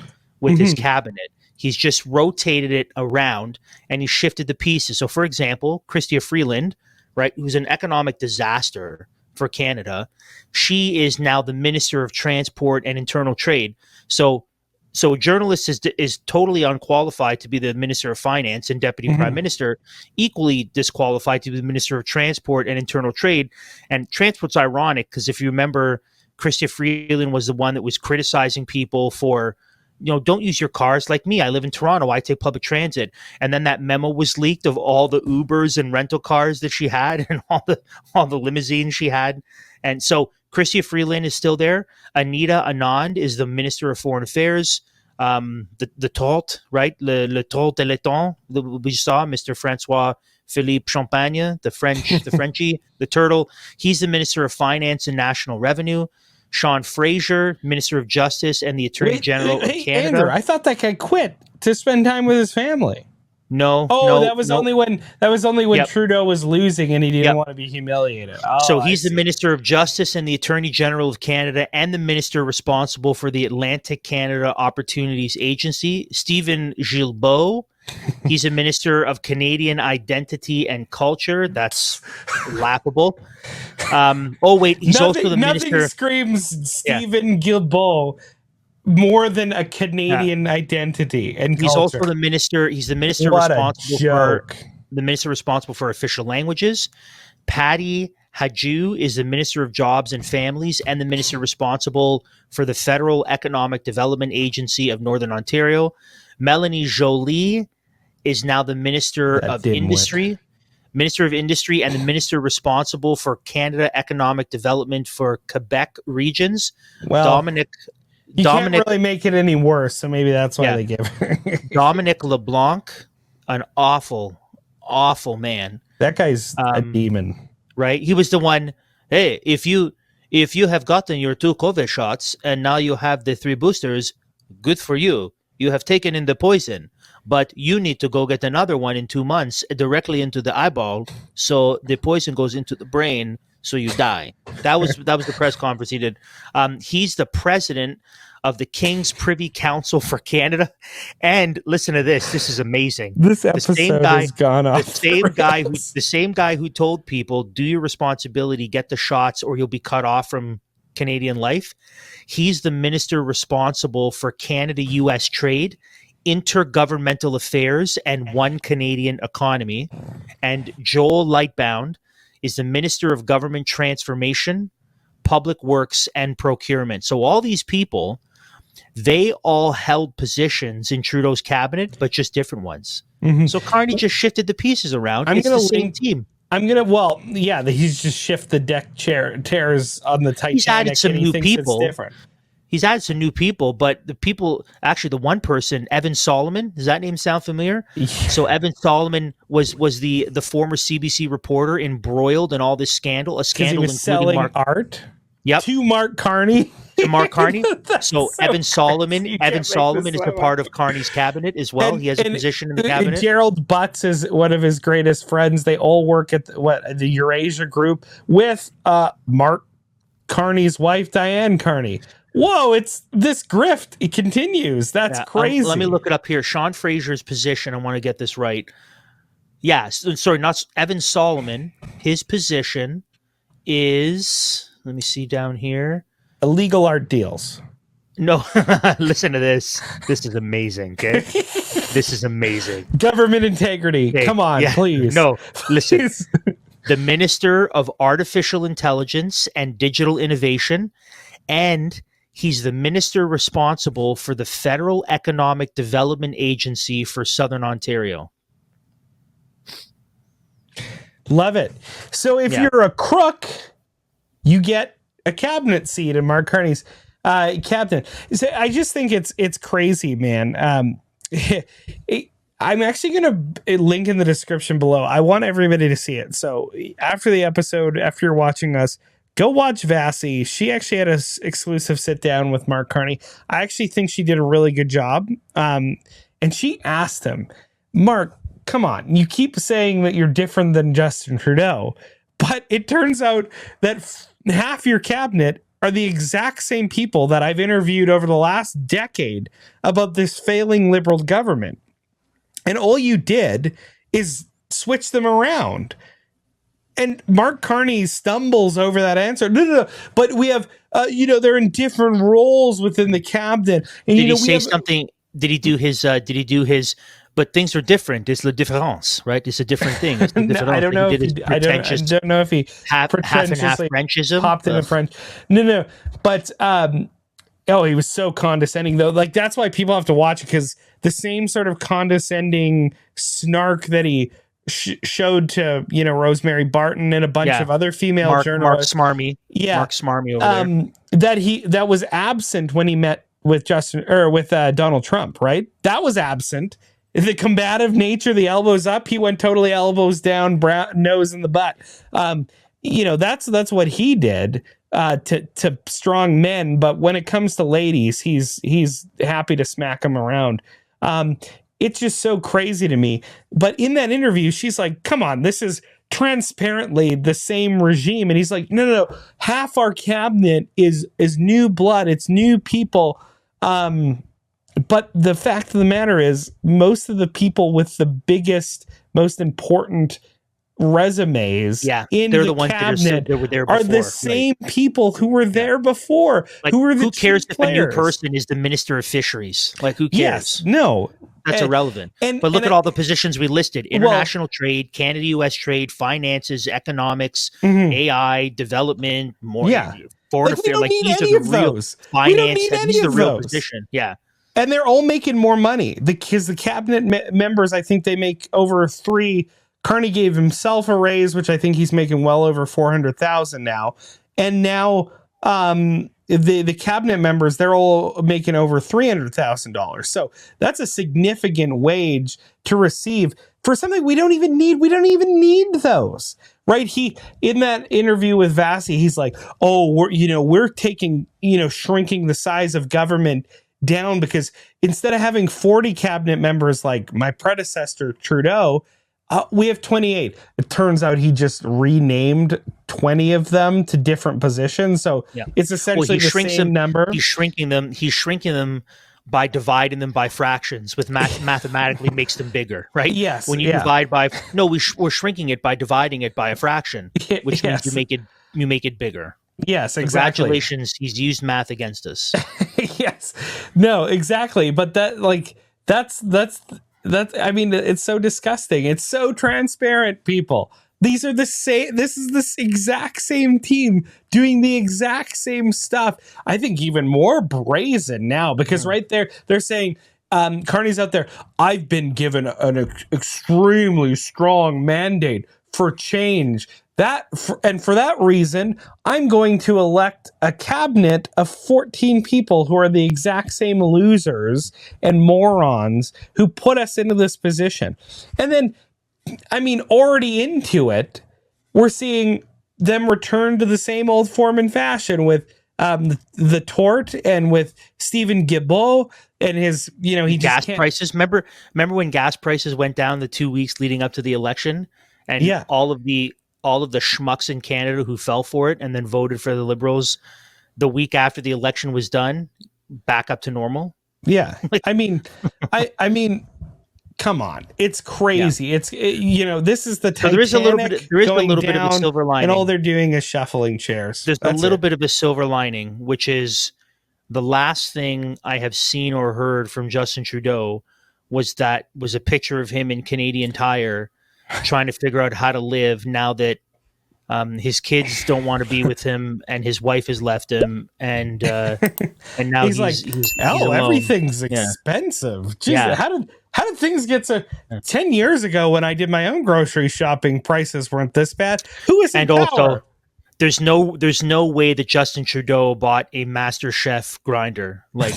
with his cabinet. He's just rotated it around and he shifted the pieces. So, for example, Chrystia Freeland, right, who's an economic disaster for Canada, she is now the Minister of Transport and Internal Trade. So a journalist is totally unqualified to be the Minister of Finance and Deputy Prime Minister, equally disqualified to be the Minister of Transport and Internal Trade. And transport's ironic because if you remember, Chrystia Freeland was the one that was criticizing people for, don't use your cars like me. I live in Toronto. I take public transit. And then that memo was leaked of all the Ubers and rental cars that she had and all the limousines she had. And so Chrystia Freeland is still there. Anita Anand is the Minister of Foreign Affairs. The Talt, right? Le Talt de l'État, we saw Mr. Francois Philippe Champagne, the Frenchie, the turtle. He's the Minister of Finance and National Revenue. Sean Fraser, Minister of Justice and the Attorney General of Canada. Andrew, I thought that guy quit to spend time with his family. No. That was only when Trudeau was losing and he didn't want to be humiliated. So he's the Minister of Justice and the Attorney General of Canada and the minister responsible for the Atlantic Canada Opportunities Agency. Stephen Guilbeault, he's a Minister of Canadian Identity and Culture. That's laughable. He's also the Minister. Nothing screams Stephen Guilbeault more than a Canadian identity and culture. He's also the minister. He's the minister responsible for official languages. Patty Hajdu is the Minister of Jobs and Families and the minister responsible for the Federal Economic Development Agency of Northern Ontario. Melanie Joly is now the Minister of Industry. Minister of Industry and the minister responsible for Canada Economic Development for Quebec regions. Well, you can't really make it any worse, so maybe that's why they give her. Dominic LeBlanc, an awful man. That guy's a demon. Right? He was the one, hey, if you have gotten your 2 COVID shots and now you have the 3 boosters, good for you. You have taken in the poison. But you need to go get another one in 2 months directly into the eyeball, so the poison goes into the brain, so you die. That was the press conference he did. He's the president of the King's Privy Council for Canada. And listen to this. This is amazing. This episode has gone off. The same guy who told people, do your responsibility, get the shots, or you'll be cut off from Canadian life. He's the minister responsible for Canada-US trade, intergovernmental affairs, and one Canadian economy. And Joel Lightbound is the Minister of Government Transformation, Public Works, and Procurement. So all these people, they all held positions in Trudeau's cabinet, but just different ones. Mm-hmm. So Carney just shifted the pieces around. It's the same team. He's just shift the deck chairs on the Titanic. He's added some new people. He's added some new people, but the people, actually the one person, Evan Solomon, does that name sound familiar? Yeah. So Evan Solomon was the former CBC reporter embroiled in all this scandal, a scandal he was selling art to Mark Carney. So Evan Solomon is a part of Carney's cabinet as well. He has a position in the cabinet. Gerald Butts is one of his greatest friends. They all work at the Eurasia Group with Mark Carney's wife, Diane Carney. Whoa, it's this grift. It continues. That's crazy. Let me look it up here. Sean Fraser's position, I want to get this right. Yeah, sorry, not Evan Solomon. His position is, let me see down here. Illegal art deals. No, listen to this. This is amazing, okay? This is amazing. Government integrity. Okay. Come on, please. No, listen. Please. The Minister of Artificial Intelligence and Digital Innovation, and he's the minister responsible for the Federal Economic Development Agency for Southern Ontario. Love it. So if you're a crook, you get a cabinet seat in Mark Carney's cabinet. So I just think it's crazy, man. I'm actually going to link in the description below. I want everybody to see it. So after the episode, after you're watching us, go watch Vassie. She actually had an exclusive sit down with Mark Carney. I actually think she did a really good job. And she asked him, Mark, come on. You keep saying that you're different than Justin Trudeau, but it turns out that half your cabinet are the exact same people that I've interviewed over the last decade about this failing Liberal government. And all you did is switch them around. And Mark Carney stumbles over that answer. No. But we have, they're in different roles within the cabinet. And, did he say something? Did he do his, but things are different. It's la différence, right? It's a different thing. It's no, I don't know. I don't know if he half and half Frenchism popped into French. No. But, he was so condescending though. Like that's why people have to watch it, because the same sort of condescending snark that he showed to Rosemary Barton and a bunch of other female journalists. Mark Smarmy over there. That was absent when he met with Donald Trump, right? That was absent. The combative nature, the elbows up, he went totally elbows down, nose in the butt. That's what he did to strong men. But when it comes to ladies, he's happy to smack them around. It's just so crazy to me. But in that interview, she's like, come on, this is transparently the same regime. And he's like, no. Half our cabinet is new blood. It's new people. But the fact of the matter is, most of the people with the biggest, most important resumes in they're the ones cabinet that were there before, are the same people who were there before. Like, who cares if players? A new person is the Minister of Fisheries? Like, who cares? Yes, no. That's irrelevant. But look at all the positions we listed: international trade, Canada-U.S. trade, finances, economics, AI, development, foreign affairs. Like these are the real finance. These are the real position. Yeah. And they're all making more money because the cabinet members, I think they make over $3. Carney gave himself a raise, which I think he's making well over $400,000 now. And now the cabinet members, they're all making over $300,000. So that's a significant wage to receive for something we don't even need. We don't even need those, right? He, in that interview with Vassie, he's like, we're taking, shrinking the size of government down because instead of having 40 cabinet members like my predecessor Trudeau, We have 28. It turns out he just renamed 20 of them to different positions. So it's essentially the same number. He's shrinking them by dividing them by fractions, with mathematically makes them bigger, right? Yes. When you divide by we're shrinking it by dividing it by a fraction, which means you make it bigger. Yes, exactly. Congratulations, he's used math against us. Yes. No, exactly. But that's I mean, it's so disgusting. It's so transparent, people. These are the same. This is this exact same team doing the exact same stuff. I think even more brazen now, because right there, they're saying, Carney's out there, I've been given an extremely strong mandate for change. And for that reason, I'm going to elect a cabinet of 14 people who are the exact same losers and morons who put us into this position. And then, I mean, already into it, we're seeing them return to the same old form and fashion with the tort and with Stephen Guilbeault and his, he gas prices. Remember when gas prices went down the 2 weeks leading up to the election, and all of the schmucks in Canada who fell for it and then voted for the Liberals the week after the election was done, back up to normal. Yeah. I mean, come on. It's crazy. Yeah. This is the Titanic. There is a little bit of a silver lining. And all they're doing is shuffling chairs. There's a little bit of a silver lining, which is the last thing I have seen or heard from Justin Trudeau was a picture of him in Canadian Tire trying to figure out how to live now that his kids don't want to be with him and his wife has left him, and now he's everything's expensive. Jeez, how did things get so 10 years ago when I did my own grocery shopping, prices weren't this bad? Who is in power? Also there's no way that Justin Trudeau bought a MasterChef grinder. Like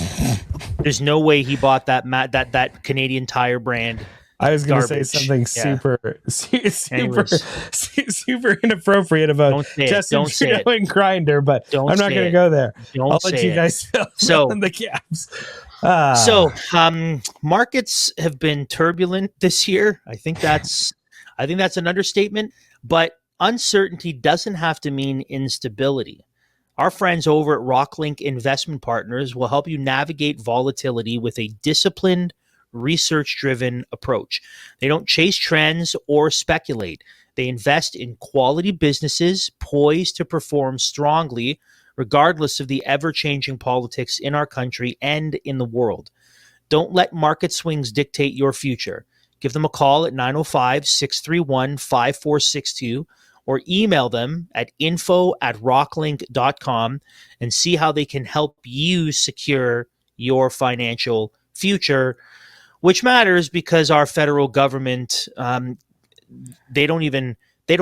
there's no way he bought that Canadian Tire brand. I was going to say something super inappropriate about Justin Trudeau and Grindr, but I'm not going to go there. I'll let you guys fill in the gaps. So markets have been turbulent this year. I think that's an understatement, but uncertainty doesn't have to mean instability. Our friends over at Rocklinc Investment Partners will help you navigate volatility with a disciplined, research-driven approach. They don't chase trends or speculate. They invest in quality businesses poised to perform strongly regardless of the ever-changing politics in our country and in the world. Don't let market swings dictate your future. Give them a call at 905-631-5462 or email them at info@rocklinc.com and see how they can help you secure your financial future, which matters because our federal government, they don't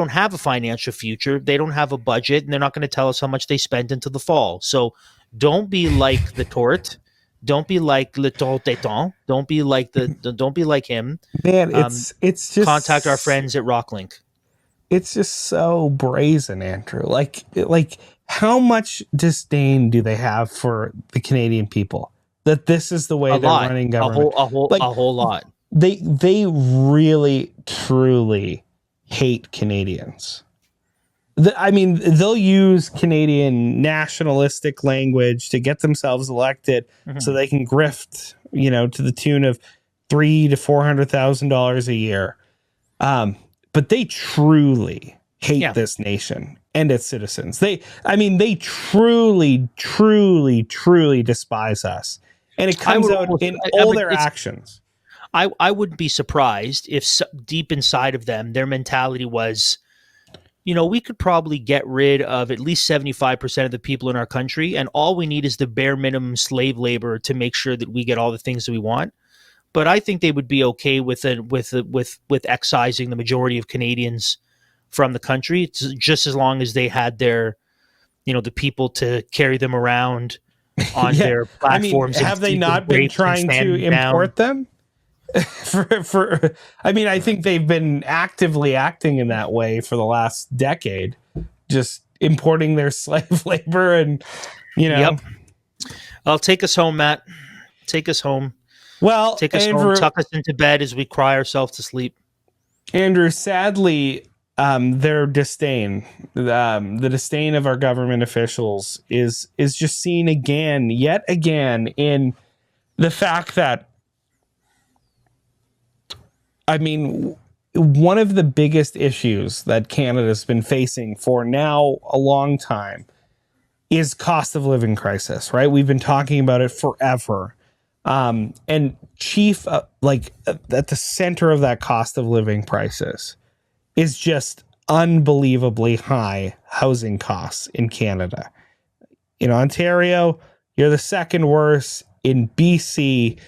have a financial future. They don't have a budget, and they're not going to tell us how much they spent into the fall. So don't be like the tort. Don't be like Le Torteton. Don't be like him. Man, it's just contact our friends at Rocklinc. It's just so brazen, Andrew. Like how much disdain do they have for the Canadian people? That this is the way they're running government. A whole lot. They really, truly hate Canadians. They'll use Canadian nationalistic language to get themselves elected so they can grift, to the tune of $300,000 to $400,000 a year. But they truly hate this nation and its citizens. They truly, truly, truly despise us. And it comes out in all their actions. I wouldn't be surprised if deep inside of them, their mentality was, we could probably get rid of at least 75% of the people in our country, and all we need is the bare minimum slave labor to make sure that we get all the things that we want. But I think they would be okay with excising the majority of Canadians from the country. It's just as long as they had their, the people to carry them around on their platforms. Have they not been trying to import them? I think they've been actively acting in that way for the last decade, just importing their slave labor and, Yep. Well, take us home, Matt. Take us home. Well, take us Andrew, home. Tuck us into bed as we cry ourselves to sleep. Andrew, sadly, their disdain, the disdain of our government officials is just seen yet again, in the fact that, I mean, one of the biggest issues that Canada's been facing for now a long time is cost of living crisis, right? We've been talking about it forever. And chief, at the center of that cost of living crisis is just unbelievably high housing costs in Canada. In Ontario, you're the second worst. In BC,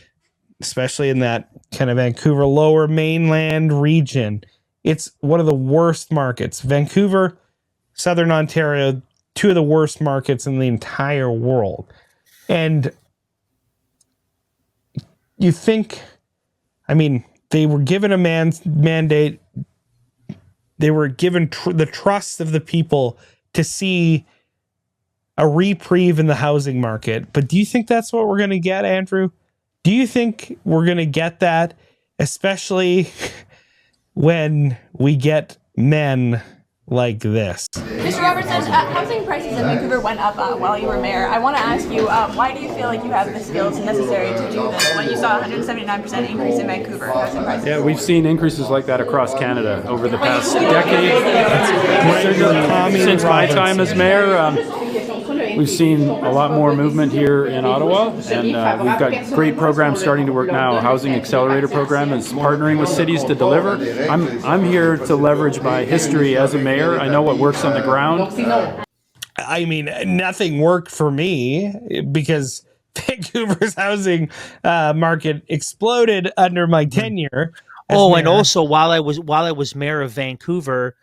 especially in that kind of Vancouver lower mainland region, it's one of the worst markets. Vancouver, Southern Ontario, two of the worst markets in the entire world. And you think, I mean, they were given a mandate. They were given the trust of the people to see a reprieve in the housing market. But do you think that's what we're going to get, Andrew? Do you think we're going to get that, especially when we get men like this? Mr. Robertson, housing prices in Vancouver went up while you were mayor. I want to ask you, why do you feel like you have the skills necessary to do this when you saw a 179% increase in Vancouver housing prices? Yeah, we've seen increases like that across Canada over the past decade. Since my time as mayor, we've seen a lot more movement here in Ottawa, and we've got great programs starting to work now. A housing accelerator program is partnering with cities to deliver. I'm here to leverage my history as a mayor. I know what works on the ground. I mean, nothing worked for me because Vancouver's housing market exploded under my tenure. Oh, mayor. And also while I was mayor of Vancouver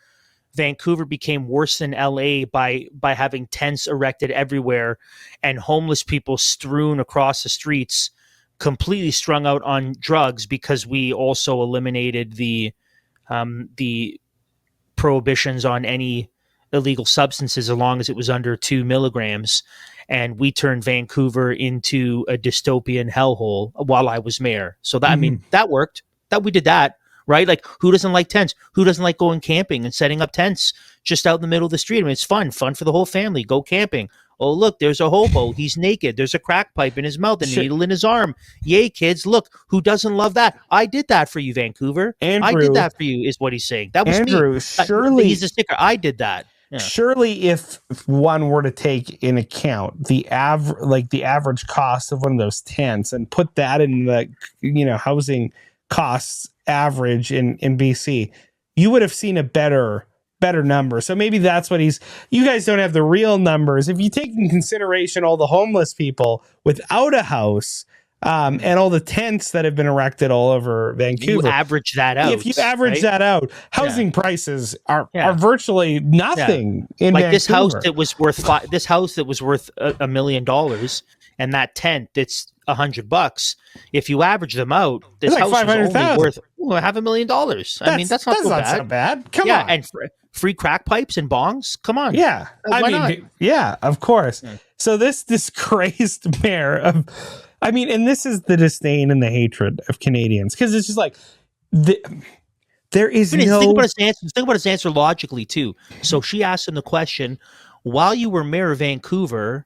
became worse than LA by having tents erected everywhere and homeless people strewn across the streets, completely strung out on drugs, because we also eliminated the prohibitions on any illegal substances as long as it was under 2 milligrams. And we turned Vancouver into a dystopian hellhole while I was mayor. So that, I mean, that worked. That we did that. Right? Like, who doesn't like tents? Who doesn't like going camping and setting up tents just out in the middle of the street? I mean, it's fun for the whole family. Go camping. Oh, look, there's a hobo. He's naked. There's a crack pipe in his mouth, a needle in his arm. Yay, kids. Look, who doesn't love that? I did that for you, Vancouver. Andrew, I did that for you, is what he's saying. That was Andrew, me. Surely, he's a sticker. I did that. Yeah. Surely, if one were to take in account the average cost of one of those tents and put that in the housing costs average in BC, you would have seen a better number. So maybe that's what you guys don't have the real numbers. If you take in consideration all the homeless people without a house, and all the tents that have been erected all over Vancouver, you average that out. If you average that out, housing prices are virtually nothing in like Vancouver. This house that was worth $1 million, and that tent that's $100. If you average them out, this like house is only worth $500,000. I mean, that's not so bad. Come on, and free crack pipes and bongs. Come on, yeah. Yeah, of course. Yeah. So this disgraced mayor of. I mean, and this is the disdain and the hatred of Canadians, because it's just like there is no. Think about his answer logically too. So she asked him the question: while you were mayor of Vancouver,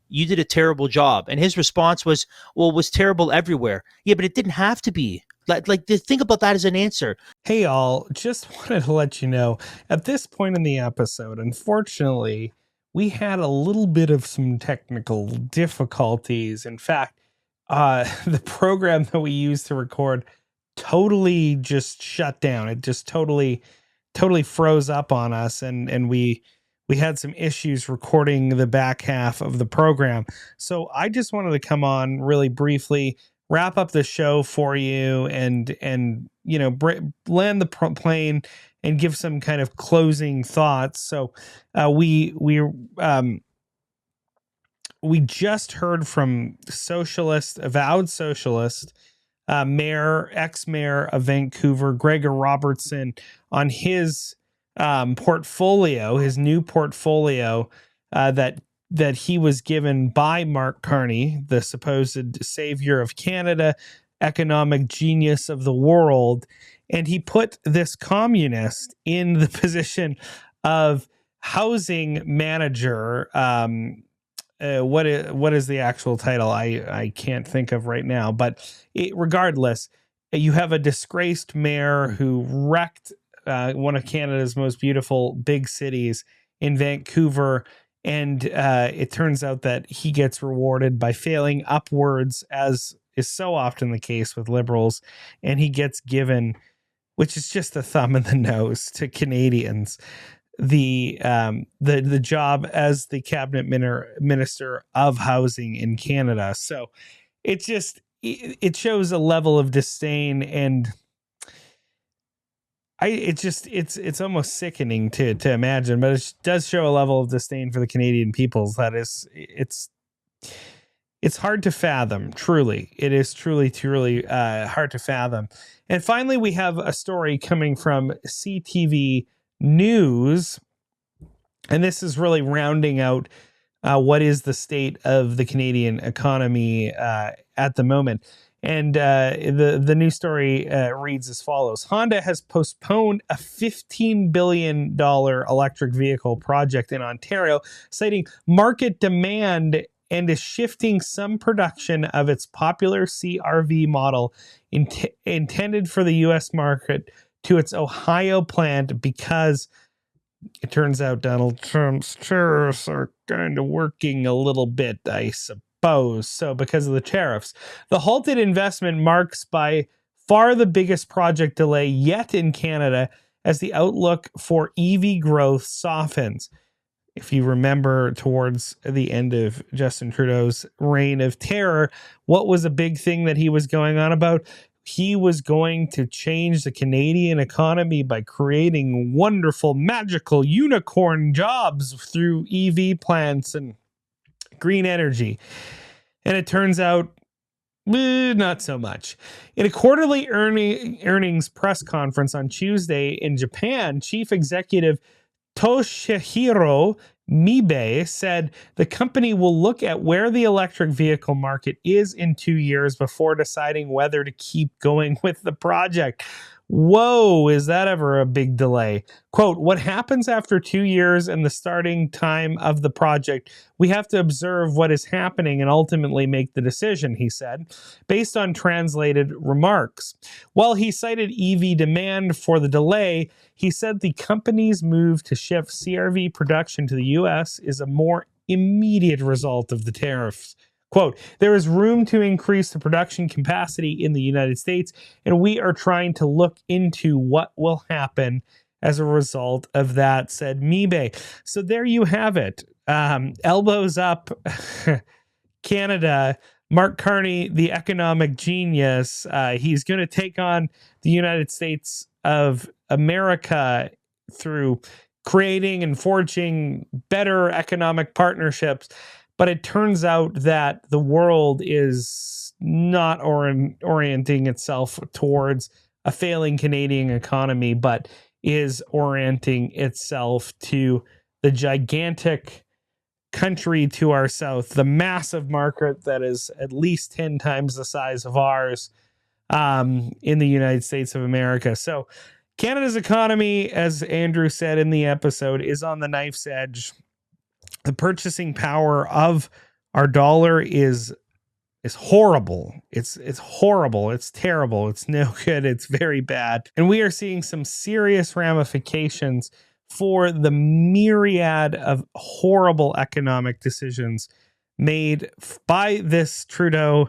you did a terrible job, and his response was, "Well, it was terrible everywhere." Yeah, but it didn't have to be. Like think about that as an answer. Hey, all, just wanted to let you know at this point in the episode, unfortunately, we had a little bit of some technical difficulties. In fact, the program that we used to record totally just shut down. It just totally froze up on us, and we had some issues recording the back half of the program. So I just wanted to come on really briefly, wrap up the show for you, and land the plane and give some kind of closing thoughts. So we just heard from avowed socialist, ex-mayor of Vancouver, Gregor Robertson, on his portfolio, his new portfolio that he was given by Mark Carney, the supposed savior of Canada, economic genius of the world. And he put this communist in the position of housing manager. What is the actual title? I can't think of right now. But regardless, you have a disgraced mayor who wrecked one of Canada's most beautiful big cities in Vancouver. And it turns out that he gets rewarded by failing upwards, as is so often the case with Liberals. And he gets given, which is just a thumb in the nose to Canadians, the job as the cabinet minister of housing in Canada. So it shows a level of disdain, and it's almost sickening to imagine, but it does show a level of disdain for the Canadian peoples that is it's hard to fathom. Truly, it is truly hard to fathom. And finally, we have a story coming from CTV News, and this is really rounding out what is the state of the Canadian economy at the moment. And the news story reads as follows. Honda has postponed a $15 billion electric vehicle project in Ontario, citing market demand, and is shifting some production of its popular CR-V model intended for the U.S. market to its Ohio plant because it turns out Donald Trump's tariffs are kind of working a little bit, I suppose. So because of the tariffs, the halted investment marks by far the biggest project delay yet in Canada as the outlook for EV growth softens. If you remember, towards the end of Justin Trudeau's reign of terror, what was a big thing that he was going on about? He was going to change the Canadian economy by creating wonderful, magical unicorn jobs through EV plants and green energy. And it turns out, not so much. In a quarterly earnings press conference on Tuesday in Japan, Chief Executive Toshihiro Mibe said the company will look at where the electric vehicle market is in 2 years before deciding whether to keep going with the project. Whoa, is that ever a big delay? Quote, what happens after 2 years and the starting time of the project? We have to observe what is happening and ultimately make the decision, he said, based on translated remarks. While he cited EV demand for the delay, he said the company's move to shift CR-V production to the U.S. is a more immediate result of the tariffs. Quote, there is room to increase the production capacity in the United States, and we are trying to look into what will happen as a result of that, said Mibe. So there you have it. Elbows up, Canada. Mark Carney, the economic genius, he's going to take on the United States of America through creating and forging better economic partnerships. But it turns out that the world is not orienting itself towards a failing Canadian economy, but is orienting itself to the gigantic country to our south, the massive market that is at least 10 times the size of ours in the United States of America. So Canada's economy, as Andrew said in the episode, is on the knife's edge. The purchasing power of our dollar is horrible. It's horrible. It's terrible. It's no good. It's very bad. And we are seeing some serious ramifications for the myriad of horrible economic decisions made by this Trudeau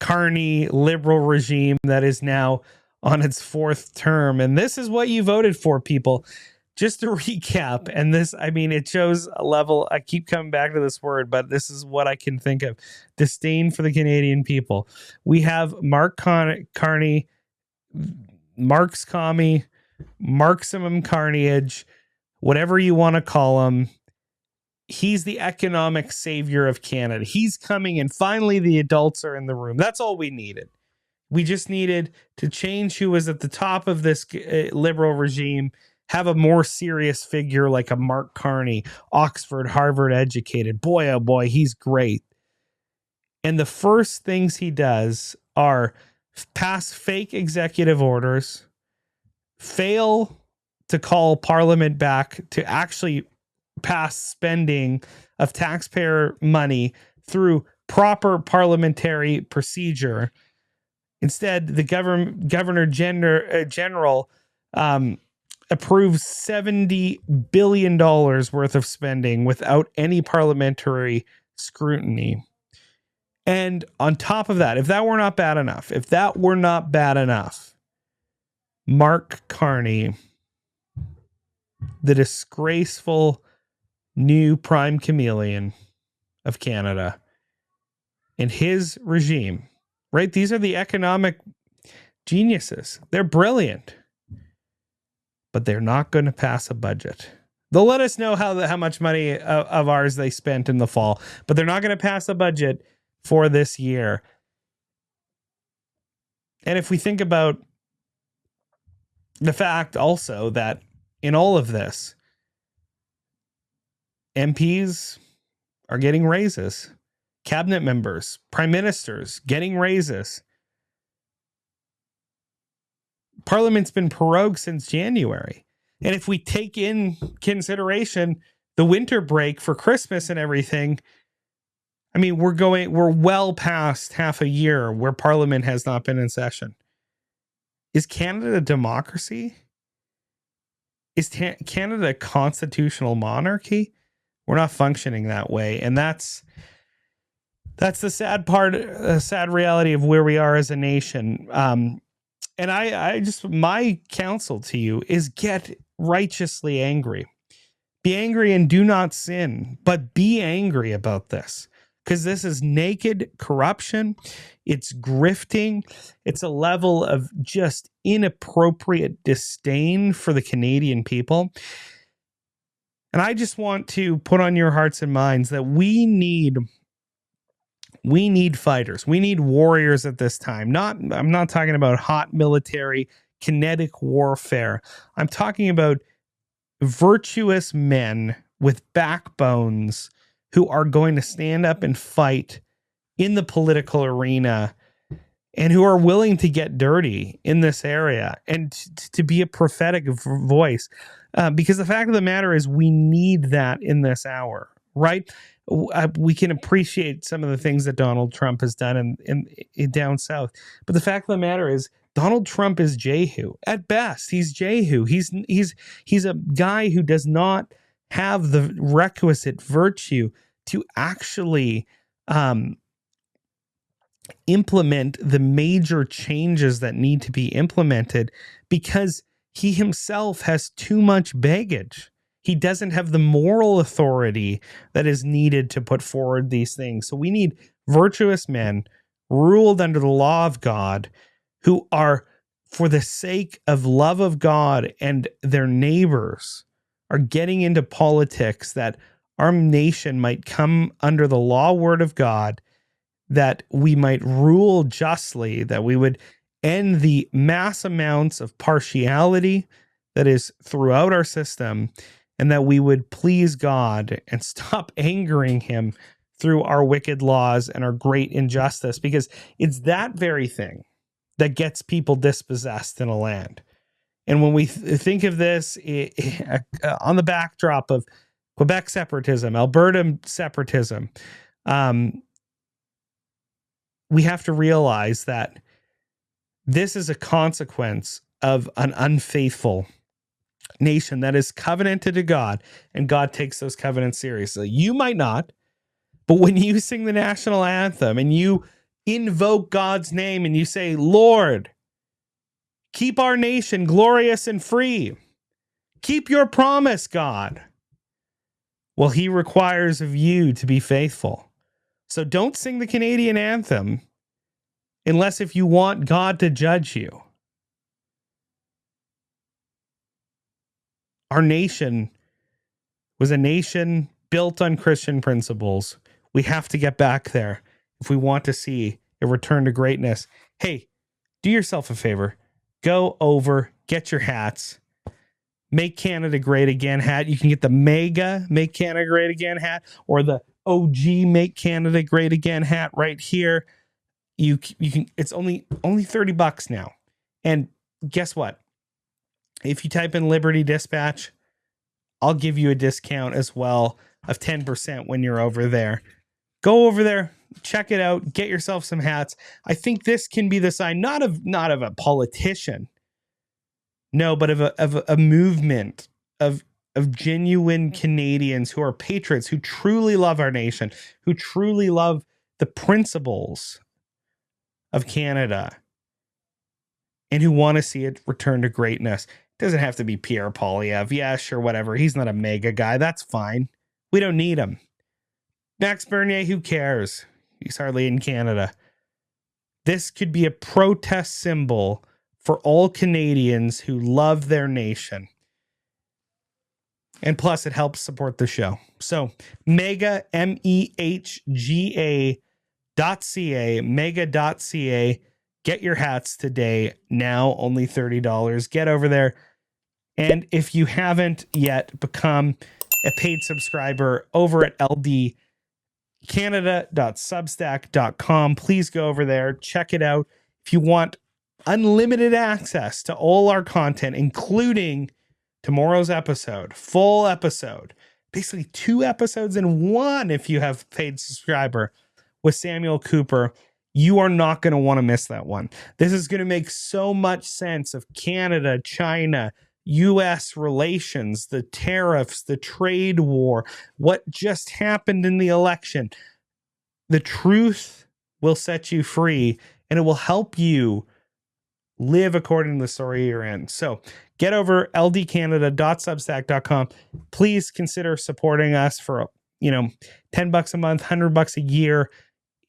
Carney liberal regime that is now on its fourth term. And this is what you voted for, people. Just to recap, and this, I mean, it shows a level, I keep coming back to this word, but this is what I can think of. Disdain for the Canadian people. We have Mark Carney, Mark's commie, Marximum carnage, whatever you want to call him. He's the economic savior of Canada. He's coming, and finally the adults are in the room. That's all we needed. We just needed to change who was at the top of this liberal regime, have a more serious figure like a Mark Carney, Oxford, Harvard educated. Boy, oh boy, he's great. And the first things he does are pass fake executive orders, fail to call Parliament back to actually pass spending of taxpayer money through proper parliamentary procedure. Instead, the Governor General approves $70 billion worth of spending without any parliamentary scrutiny. And on top of that, if that were not bad enough, Mark Carney, the disgraceful new prime chameleon of Canada, and his regime, right? These are the economic geniuses. They're brilliant, but they're not going to pass a budget. They'll let us know how much money of ours they spent in the fall, but they're not going to pass a budget for this year. And if we think about the fact also that in all of this, MPs are getting raises, cabinet members, prime ministers getting raises. Parliament's been prorogued since January. And if we take in consideration the winter break for Christmas and everything, I mean, we're well past half a year where Parliament has not been in session. Is Canada a democracy? Is Canada a constitutional monarchy? We're not functioning that way. And that's the sad part, a sad reality of where we are as a nation. And my counsel to you is get righteously angry. Be angry and do not sin, but be angry about this. Because this is naked corruption. It's grifting. It's a level of just inappropriate disdain for the Canadian people. And I just want to put on your hearts and minds that we need fighters. We need warriors at this time. I'm not talking about hot military, kinetic warfare. I'm talking about virtuous men with backbones who are going to stand up and fight in the political arena and who are willing to get dirty in this area and to be a prophetic voice. Because the fact of the matter is we need that in this hour, right? We can appreciate some of the things that Donald Trump has done in down south. But the fact of the matter is Donald Trump is Jehu. At best, he's Jehu. He's a guy who does not have the requisite virtue to actually implement the major changes that need to be implemented because he himself has too much baggage. He doesn't have the moral authority that is needed to put forward these things. So we need virtuous men ruled under the law of God who are, for the sake of love of God and their neighbors, are getting into politics that our nation might come under the law word of God, that we might rule justly, that we would end the mass amounts of partiality that is throughout our system, and that we would please God and stop angering him through our wicked laws and our great injustice, because it's that very thing that gets people dispossessed in a land. And when we think of this on the backdrop of Quebec separatism, Alberta separatism, we have to realize that this is a consequence of an unfaithful nation that is covenanted to God, and God takes those covenants seriously. You might not, but when you sing the national anthem and you invoke God's name and you say, Lord, keep our nation glorious and free. Keep your promise, God. Well, he requires of you to be faithful. So don't sing the Canadian anthem unless if you want God to judge you. Our nation was a nation built on Christian principles. We have to get back there if we want to see a return to greatness. Hey, do yourself a favor. Go over, get your hats. Make Canada Great Again hat. You can get the mega Make Canada Great Again hat or the OG Make Canada Great Again hat right here. you can, it's only $30 now. And guess what? If you type in Liberty Dispatch, I'll give you a discount as well of 10% when you're over there. Go over there, check it out, get yourself some hats. I think this can be the sign, not of a politician, no, but of a movement of genuine Canadians who are patriots, who truly love our nation, who truly love the principles of Canada, and who want to see it return to greatness. It doesn't have to be Pierre Poilievre. Yeah, sure, whatever. He's not a mega guy. That's fine. We don't need him. Max Bernier, who cares? He's hardly in Canada. This could be a protest symbol for all Canadians who love their nation. And plus, it helps support the show. So, mega, MEHGA.ca, mega.ca. Get your hats today. Now, only $30. Get over there. And if you haven't yet become a paid subscriber over at ldcanada.substack.com, please go over there. Check it out. If you want unlimited access to all our content, including tomorrow's episode, full episode, basically 2 episodes in one if you have paid subscriber with Samuel Cooper, you are not going to want to miss that one. This is going to make so much sense of Canada, China, U.S. relations, the tariffs, the trade war, what just happened in the election. The truth will set you free, and it will help you live according to the story you're in. So get over ldcanada.substack.com. Please consider supporting us for, $10 a month, $100 a year.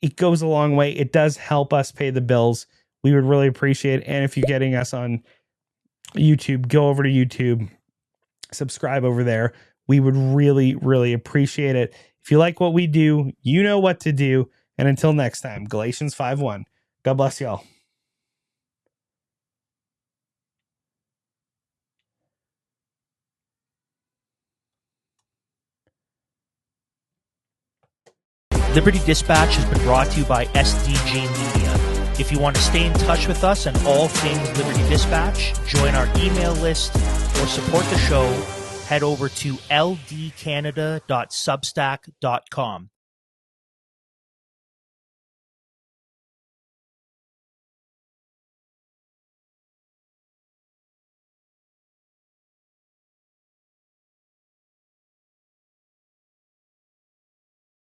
It goes a long way. It does help us pay the bills. We would really appreciate it. And if you're getting us on YouTube, go over to YouTube, subscribe over there. We would really, really appreciate it. If you like what we do, you know what to do. And until next time, Galatians 5:1. God bless y'all. Liberty Dispatch has been brought to you by SDG Media. If you want to stay in touch with us and all things Liberty Dispatch, join our email list, or support the show, head over to ldcanada.substack.com.